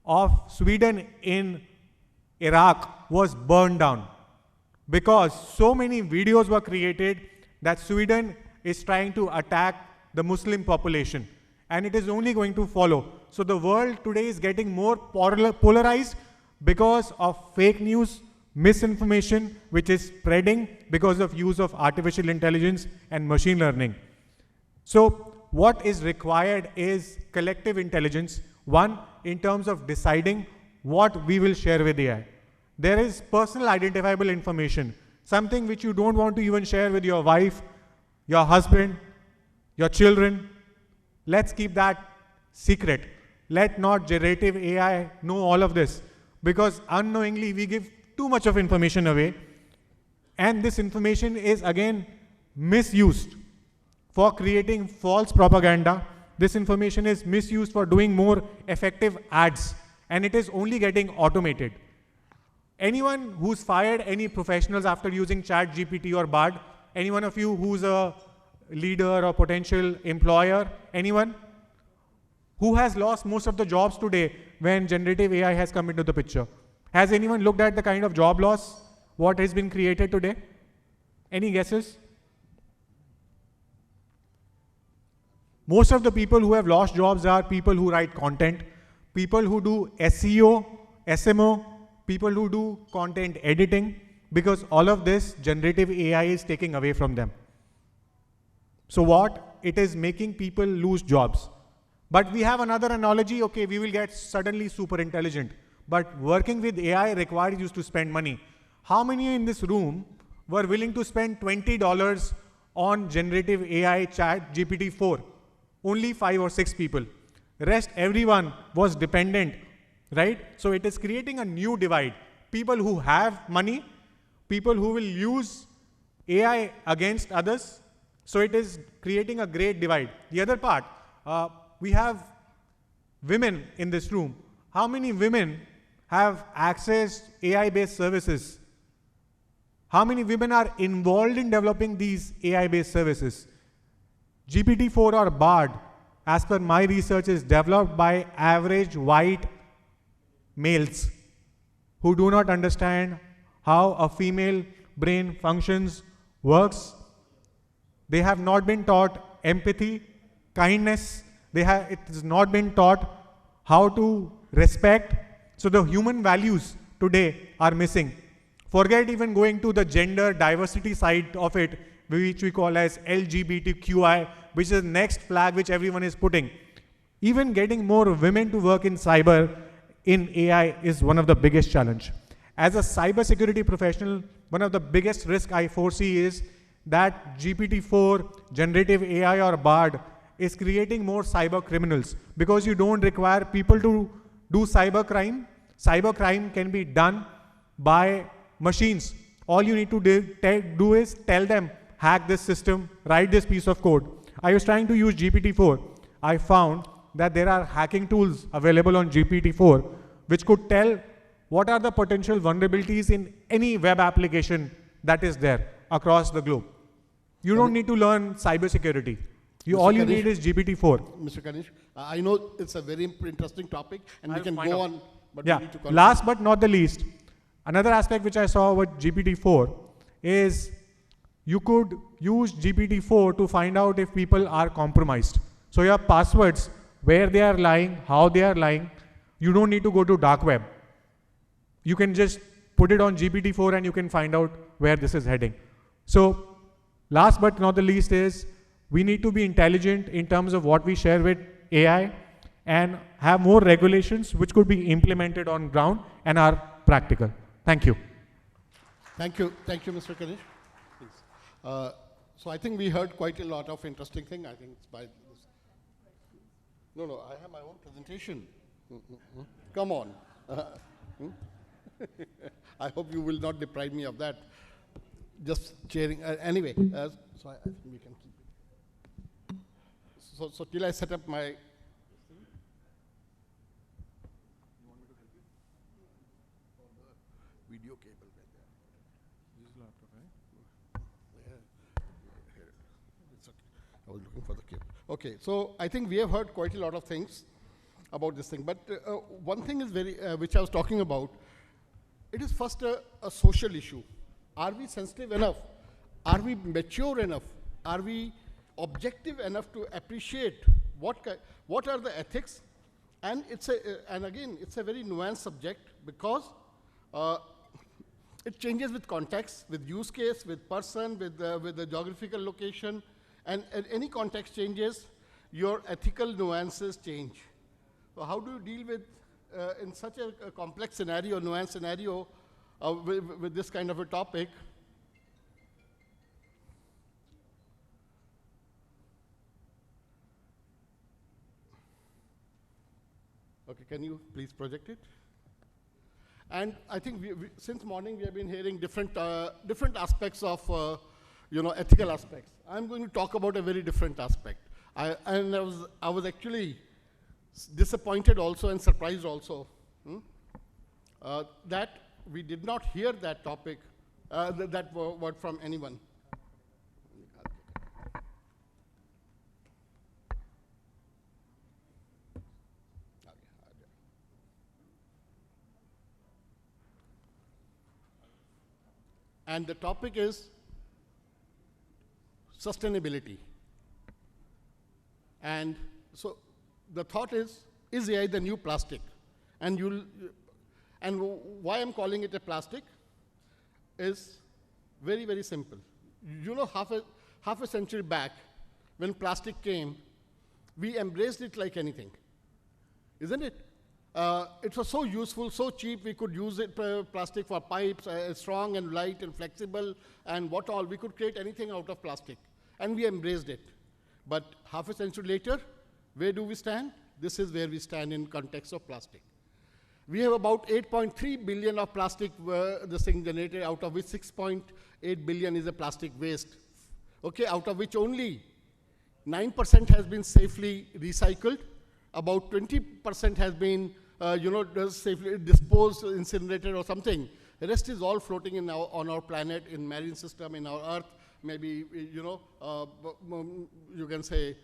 of Sweden in Iraq was burned down because so many videos were created that Sweden is trying to attack the Muslim population, and it is only going to follow. So the world today is getting more polarized because of fake news, misinformation, which is spreading because of use of artificial intelligence and machine learning. So what is required is collective intelligence. One, in terms of deciding what we will share with AI. There is personal identifiable information, something which you don't want to even share with your wife, your husband, your children. Let's keep that secret. Let not generative AI know all of this, because unknowingly we give too much of information away, and this information is again misused for creating false propaganda. This information is misused for doing more effective ads, and it is only getting automated. Anyone who's fired any professionals after using ChatGPT or Bard? Any one of you who's a leader or potential employer? Anyone? Who has lost most of the jobs today when generative AI has come into the picture? Has anyone looked at the kind of job loss, what has been created today? Any guesses? Most of the people who have lost jobs are people who write content, people who do SEO, SMO, people who do content editing, because all of this generative AI is taking away from them. So what? It is making people lose jobs. But we have another analogy. Okay, we will get suddenly super intelligent, but working with AI requires you to spend money. How many in this room were willing to spend $20 on generative AI chat GPT-4? Only 5 or 6 people. Rest everyone was dependent, right? So it is creating a new divide. People who have money, people who will use AI against others. So it is creating a great divide. The other part, we have women in this room. How many women have accessed AI-based services? How many women are involved in developing these AI-based services? GPT-4 or Bard, as per my research, is developed by average white males who do not understand how a female brain functions, works. They have not been taught empathy, kindness. It has not been taught how to respect. So the human values today are missing. Forget even going to the gender diversity side of it, which we call as LGBTQI, which is the next flag which everyone is putting. Even getting more women to work in cyber, in AI, is one of the biggest challenge. As a cybersecurity professional, one of the biggest risk I foresee is that GPT-4, generative AI or BARD is creating more cyber criminals, because you don't require people to do cyber crime. Cyber crime can be done by machines. All you need to do is tell them, hack this system, write this piece of code. I was trying to use GPT-4. I found that there are hacking tools available on GPT-4 which could tell what are the potential vulnerabilities in any web application that is there across the globe. You don't need to learn cybersecurity. All you need is GPT-4. Mr. Kanish, I know it's a very interesting topic, and we can go on, but we need to conclude. Last but not the least, another aspect which I saw with GPT-4 is you could use GPT-4 to find out if people are compromised. So your passwords, where they are lying, how they are lying, you don't need to go to dark web. You can just put it on GPT-4 and you can find out where this is heading. So last but not the least is we need to be intelligent in terms of what we share with AI and have more regulations which could be implemented on ground and are practical. Thank you. Thank you, Mr. Kanish. Please. So I think we heard quite a lot of interesting things. I think it's by this. No, I have my own presentation. Come on. I hope you will not deprive me of that. Just sharing. Anyway, so I think we can keep it. So till I set up my. You want me to help you? On the video cable right there. This is laptop, right? Yeah. Here. It's okay. I was looking for the cable. Okay, so I think we have heard quite a lot of things about this thing, but one thing is which I was talking about. It is first a social issue. Are we sensitive enough? Are we mature enough? Are we objective enough to appreciate what are the ethics? And again, it's a very nuanced subject, because it changes with context, with use case, with person, with the geographical location, and any context changes, your ethical nuances change. So how do you deal with, in such a complex scenario, nuanced scenario, with this kind of a topic? Okay, can you please project it? And I think since morning we have been hearing different aspects of ethical aspects. I'm going to talk about a very different aspect. I was actually disappointed also and surprised also that we did not hear that topic, that word from anyone. And the topic is sustainability. And so the thought is AI the new plastic? And why I'm calling it a plastic is very, very simple. You know, half a century back, when plastic came, we embraced it like anything, isn't it? It was so useful, so cheap, we could use it, plastic for pipes, strong and light and flexible, and what all. We could create anything out of plastic, and we embraced it. But half a century later, where do we stand? This is where we stand in context of plastic. We have about 8.3 billion of plastic this thing generated, out of which 6.8 billion is a plastic waste. Okay, out of which only 9% has been safely recycled, about 20% has been safely disposed, incinerated or something. The rest is all floating on our planet, in marine system, in our earth, maybe, you can say,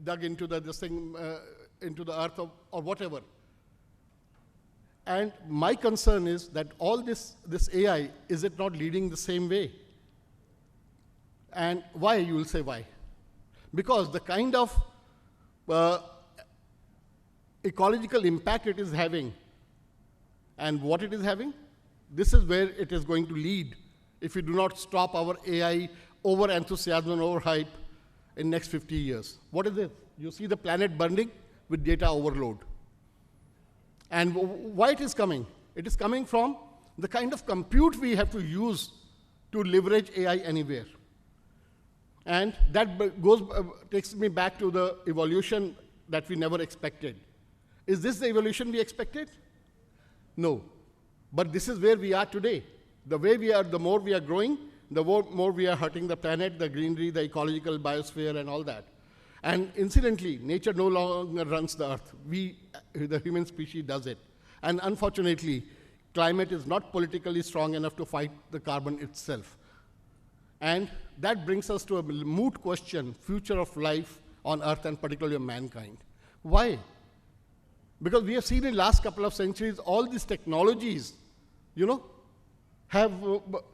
dug into into the earth or whatever. And my concern is that all this AI, is it not leading the same way? And why, you will say why? Because the kind of ecological impact it is having, and what it is having, this is where it is going to lead if we do not stop our AI over-enthusiasm and over-hype in next 50 years. What is it? You see the planet burning with data overload. And why it is coming? It is coming from the kind of compute we have to use to leverage AI anywhere. And that takes me back to the evolution that we never expected. Is this the evolution we expected? No. But this is where we are today. The way we are, the more we are growing, the more we are hurting the planet, the greenery, the ecological biosphere, and all that. And incidentally, nature no longer runs the earth. We, the human species, does it. And unfortunately, climate is not politically strong enough to fight the carbon itself. And that brings us to a moot question, future of life on earth and particularly of mankind. Why? Because we have seen in the last couple of centuries, all these technologies, have,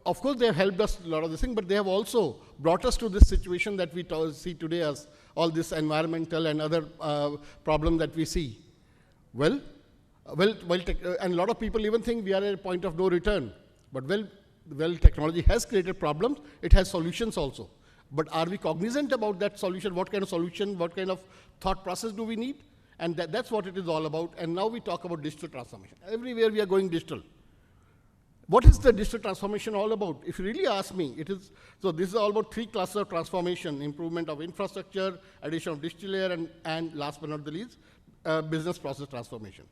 of course, they have helped us a lot of this thing, but they have also brought us to this situation that we see today as all this environmental and other problems that we see. And a lot of people even think we are at a point of no return. But technology has created problems. It has solutions also. But are we cognizant about that solution? What kind of solution, what kind of thought process do we need? And that's what it is all about. And now we talk about digital transformation. Everywhere we are going digital. What is the digital transformation all about? If you really ask me, so this is all about 3 classes of transformation: improvement of infrastructure, addition of digital layer, and last but not the least, business process transformation.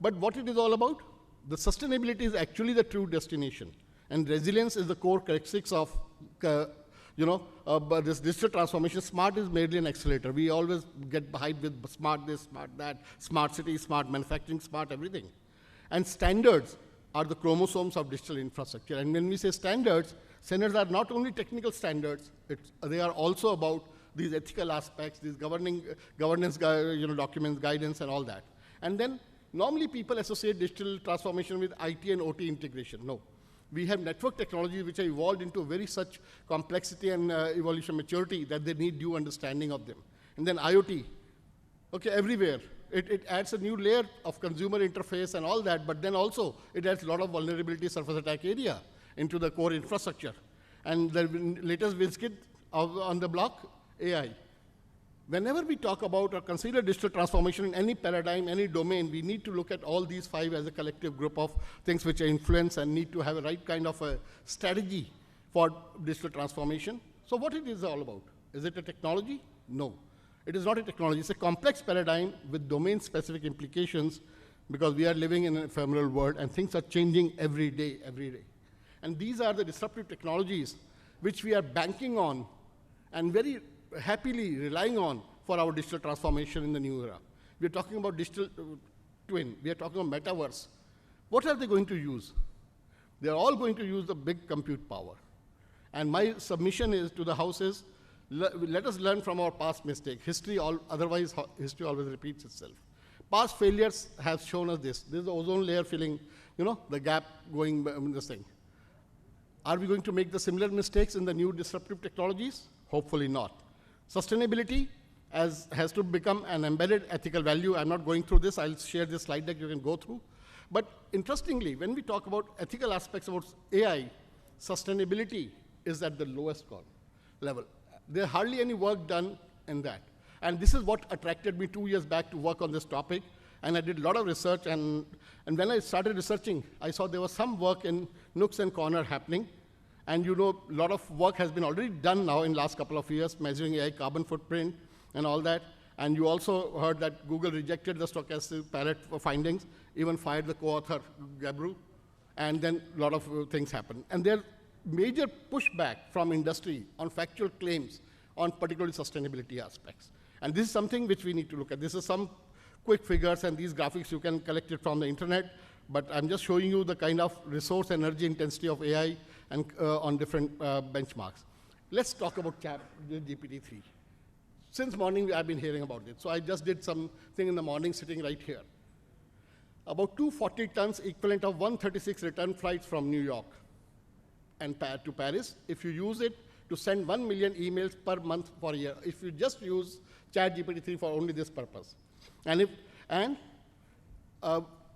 But what it is all about? The sustainability is actually the true destination. And resilience is the core characteristics of this digital transformation. Smart is merely an accelerator. We always get hyped with smart this, smart that, smart city, smart manufacturing, smart everything. And standards are the chromosomes of digital infrastructure. And when we say standards are not only technical standards, they are also about these ethical aspects, these governance documents, guidance, and all that. And then normally people associate digital transformation with IT and OT integration. No. We have network technologies which have evolved into very such complexity and evolution maturity that they need due understanding of them. And then IoT, everywhere. It adds a new layer of consumer interface and all that, but then also it adds a lot of vulnerability surface attack area into the core infrastructure. And the latest WizKit on the block, AI. Whenever we talk about or consider digital transformation in any paradigm, any domain, we need to look at all these 5 as a collective group of things which are influence and need to have a right kind of a strategy for digital transformation. So what it is all about? Is it a technology? No. It is not a technology. It's a complex paradigm with domain-specific implications because we are living in an ephemeral world and things are changing every day. And these are the disruptive technologies which we are banking on and very happily relying on for our digital transformation in the new era. We are talking about digital twin. We are talking about metaverse. What are they going to use? They are all going to use the big compute power. And my submission is to the House is, let us learn from our past mistake. Otherwise, history always repeats itself. Past failures have shown us this. This is the ozone layer filling, the gap going in this thing. Are we going to make the similar mistakes in the new disruptive technologies? Hopefully not. Sustainability has to become an embedded ethical value. I'm not going through this. I'll share this slide deck you can go through. But interestingly, when we talk about ethical aspects about AI, sustainability is at the lowest level. There's hardly any work done in that. And this is what attracted me 2 years back to work on this topic. And I did a lot of research. And when I started researching, I saw there was some work in nooks and corners happening. And a lot of work has been already done now in the last couple of years, measuring AI carbon footprint and all that. And you also heard that Google rejected the stochastic Parrot findings, even fired the co-author, Gabru. And then a lot of things happened. And there's major pushback from industry on factual claims on particularly sustainability aspects. And this is something which we need to look at. This is some quick figures, and these graphics you can collect it from the internet. But I'm just showing you the kind of resource energy intensity of AI and on different benchmarks. Let's talk about GPT-3. Since morning, I've been hearing about it. So I just did something in the morning sitting right here. About 240 tons equivalent of 136 return flights from New York and to Paris. If you use it to send 1 million emails per month for a year, if you just use ChatGPT-3 for only this purpose.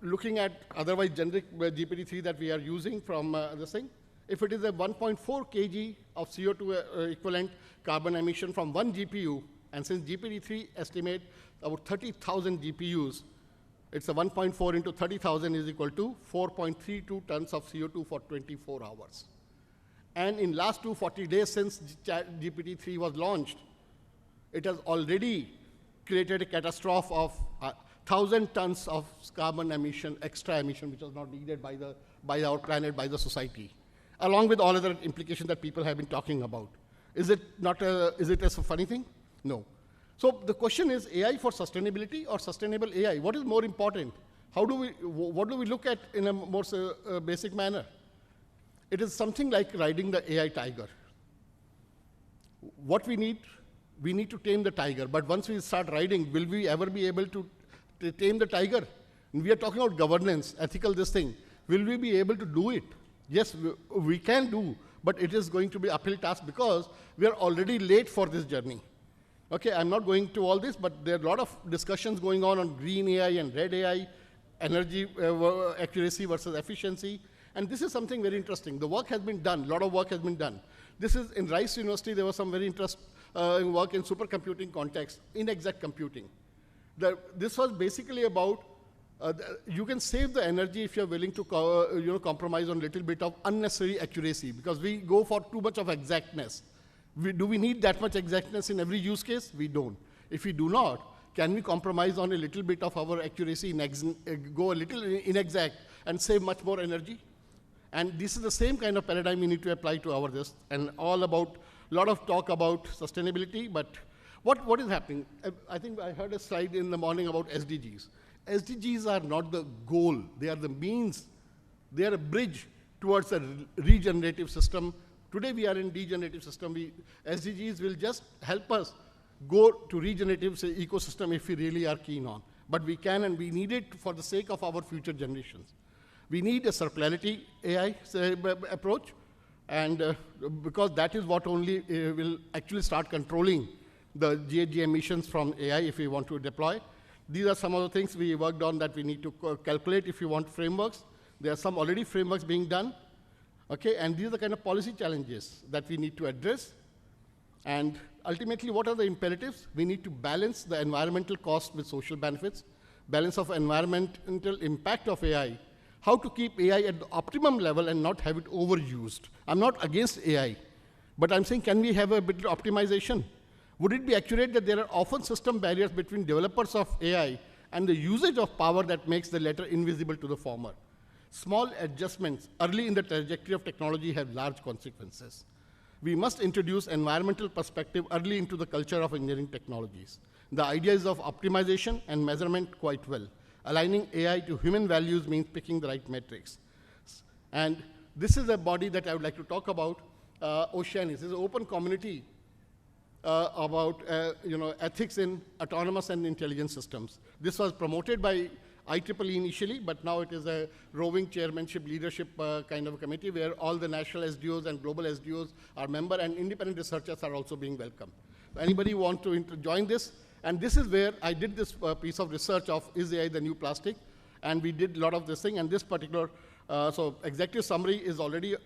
looking at otherwise generic GPT-3 that we are using from this thing, if it is a 1.4 kg of CO2 equivalent carbon emission from one GPU, and since GPT-3 estimate about 30,000 GPUs, it's a 1.4 into 30,000 is equal to 4.32 tons of CO2 for 24 hours. And in last 240 days since GPT-3 was launched, it has already created a catastrophe of 1,000 tons of carbon emission, extra emission, which was not needed by our planet, by the society, along with all other implications that people have been talking about. Is it a funny thing? No. So the question is AI for sustainability or sustainable AI? What is more important? What do we look at in a more basic manner? It is something like riding the AI tiger. What we need to tame the tiger. But once we start riding, will we ever be able to tame the tiger? And we are talking about governance, ethical this thing. Will we be able to do it? Yes, we can do, but it is going to be an uphill task because we are already late for this journey. Okay, I'm not going to all this, but there are a lot of discussions going on green AI and red AI, energy accuracy versus efficiency. And this is something very interesting. The work has been done, a lot of work has been done. This is in Rice University, there was some very interesting work in supercomputing context, inexact computing. This was basically about, you can save the energy if you're willing to compromise on a little bit of unnecessary accuracy, because we go for too much of exactness. Do we need that much exactness in every use case? We don't. If we do not, can we compromise on a little bit of our accuracy, go a little inexact, and save much more energy? And this is the same kind of paradigm we need to apply to this, and all about, a lot of talk about sustainability, but what is happening? I think I heard a slide in the morning about SDGs. SDGs are not the goal, they are the means, they are a bridge towards a regenerative system. Today we are in degenerative system. SDGs will just help us go to regenerative ecosystem if we really are keen on. But we can and we need it for the sake of our future generations. We need a circularity AI approach, and because that is what only will actually start controlling the GHG emissions from AI if we want to deploy. These are some of the things we worked on that we need to calculate if you want frameworks. There are some already frameworks being done. Okay, and these are the kind of policy challenges that we need to address. And ultimately, what are the imperatives? We need to balance the environmental cost with social benefits, balance of environmental impact of AI, how to keep AI at the optimum level and not have it overused. I'm not against AI, but I'm saying, can we have a bit of optimization? Would it be accurate that there are often system barriers between developers of AI and the usage of power that makes the latter invisible to the former? Small adjustments early in the trajectory of technology have large consequences. We must introduce environmental perspective early into the culture of engineering technologies. The ideas of optimization and measurement quite well. Aligning AI to human values means picking the right metrics. And this is a body that I would like to talk about, Oceanis. It's an open community about ethics in autonomous and intelligent systems. This was promoted by IEEE initially, but now it is a roving chairmanship leadership kind of a committee where all the national SDOs and global SDOs are member, and independent researchers are also being welcomed. Anybody want to join this? And this is where I did this piece of research of is AI the new plastic? And we did a lot of this thing, and this particular, so executive summary is already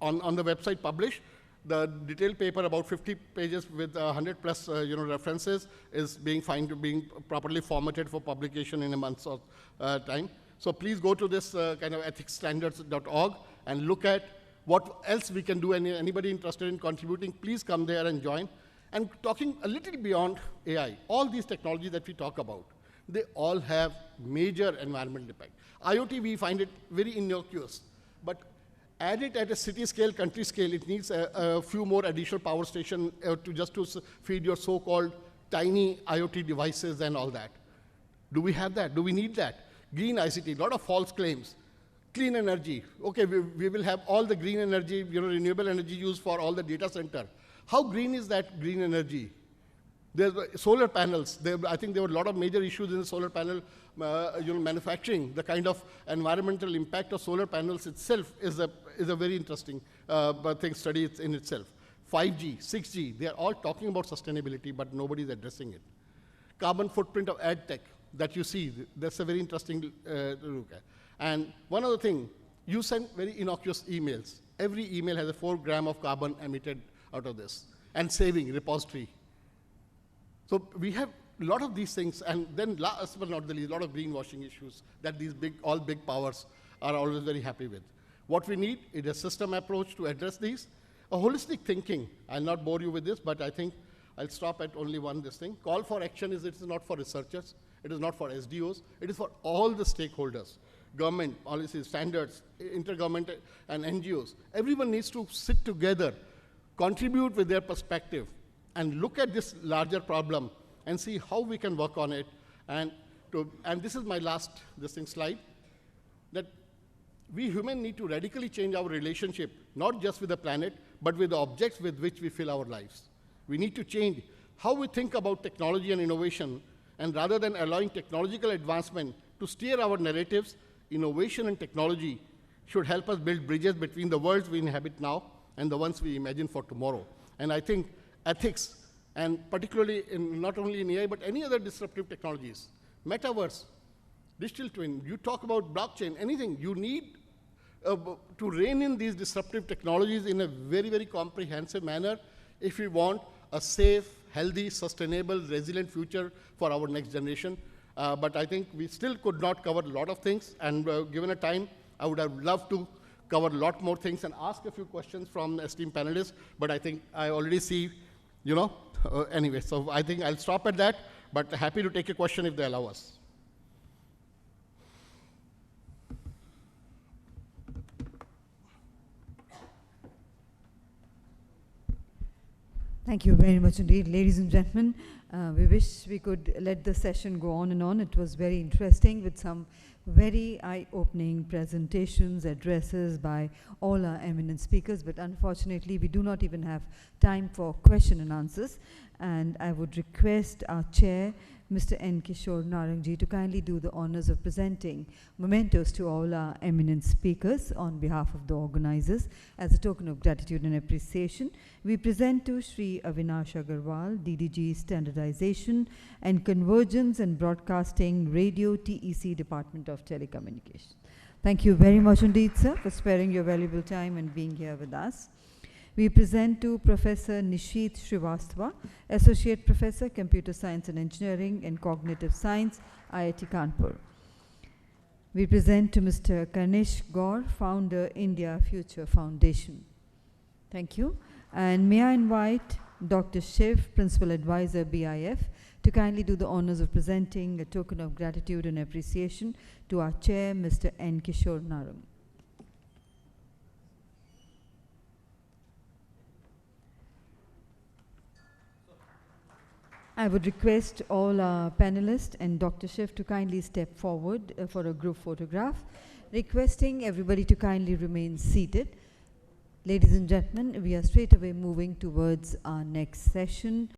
on the website published. The detailed paper, about 50 pages with 100 plus references, is being properly formatted for publication in a month's time. So please go to this kind of ethicsstandards.org and look at what else we can do. And anybody interested in contributing, please come there and join. And talking a little beyond AI, all these technologies that we talk about, they all have major environmental impact. IoT, we find it very innocuous, but add it at a city scale, country scale, it needs a few more additional power stations to feed your so-called tiny IoT devices and all that. Do we have that? Do we need that? Green ICT, a lot of false claims. Clean energy, okay, we will have all the green energy, renewable energy used for all the data center. How green is that green energy? There's solar panels. I think there were a lot of major issues in the solar panel manufacturing. The kind of environmental impact of solar panels itself is a very interesting study in itself. 5G, 6G, they are all talking about sustainability, but nobody's addressing it. Carbon footprint of ad tech. that you see. That's a very interesting to look at. And one other thing, you send very innocuous emails. Every email has a 4 gram of carbon emitted out of this, and saving repository. So we have a lot of these things, and then last but not the least, a lot of greenwashing issues that these all big powers are always very happy with. What we need is a system approach to address these, a holistic thinking. I'll not bore you with this, but I think I'll stop at only this thing. Call for action it is not for researchers, it is not for SDOs, it is for all the stakeholders, government, policies, standards, intergovernmental and NGOs. Everyone needs to sit together, contribute with their perspective, and look at this larger problem and see how we can work on it. And this is my last slide, that we humans need to radically change our relationship, not just with the planet, but with the objects with which we fill our lives. We need to change how we think about technology and innovation, and rather than allowing technological advancement to steer our narratives, innovation and technology should help us build bridges between the worlds we inhabit now and the ones we imagine for tomorrow. And I think ethics, and particularly not only in AI, but any other disruptive technologies, metaverse, digital twin, you talk about blockchain, anything, you need to rein in these disruptive technologies in a very, very comprehensive manner if we want a safe, healthy, sustainable, resilient future for our next generation. But I think we still could not cover a lot of things, and given a time, I would have loved to cover a lot more things and ask a few questions from the esteemed panelists, but I think I already see, anyway, so I think I'll stop at that, but happy to take a question if they allow us. Thank you very much indeed, ladies and gentlemen. We wish we could let the session go on and on. It was very interesting with some very eye-opening presentations, addresses by all our eminent speakers, but unfortunately we do not even have time for question and answers. And I would request our chair, Mr. N. Kishore Narangji, to kindly do the honors of presenting mementos to all our eminent speakers on behalf of the organizers. As a token of gratitude and appreciation, we present to Shri Avinash Agarwal, DDG Standardization and Convergence and Broadcasting Radio TEC Department of Telecommunications. Thank you very much indeed, sir, for sparing your valuable time and being here with us. We present to Professor Nishit Srivastava, Associate Professor, Computer Science and Engineering and Cognitive Science, IIT Kanpur. We present to Mr. Karnesh Gaur, Founder, India Future Foundation. Thank you. And may I invite Dr. Shiv, Principal Advisor, BIF, to kindly do the honors of presenting a token of gratitude and appreciation to our chair, Mr. N. Kishore Narang. I would request all our panelists and Dr. Shiv to kindly step forward for a group photograph, requesting everybody to kindly remain seated. Ladies and gentlemen, we are straight away moving towards our next session.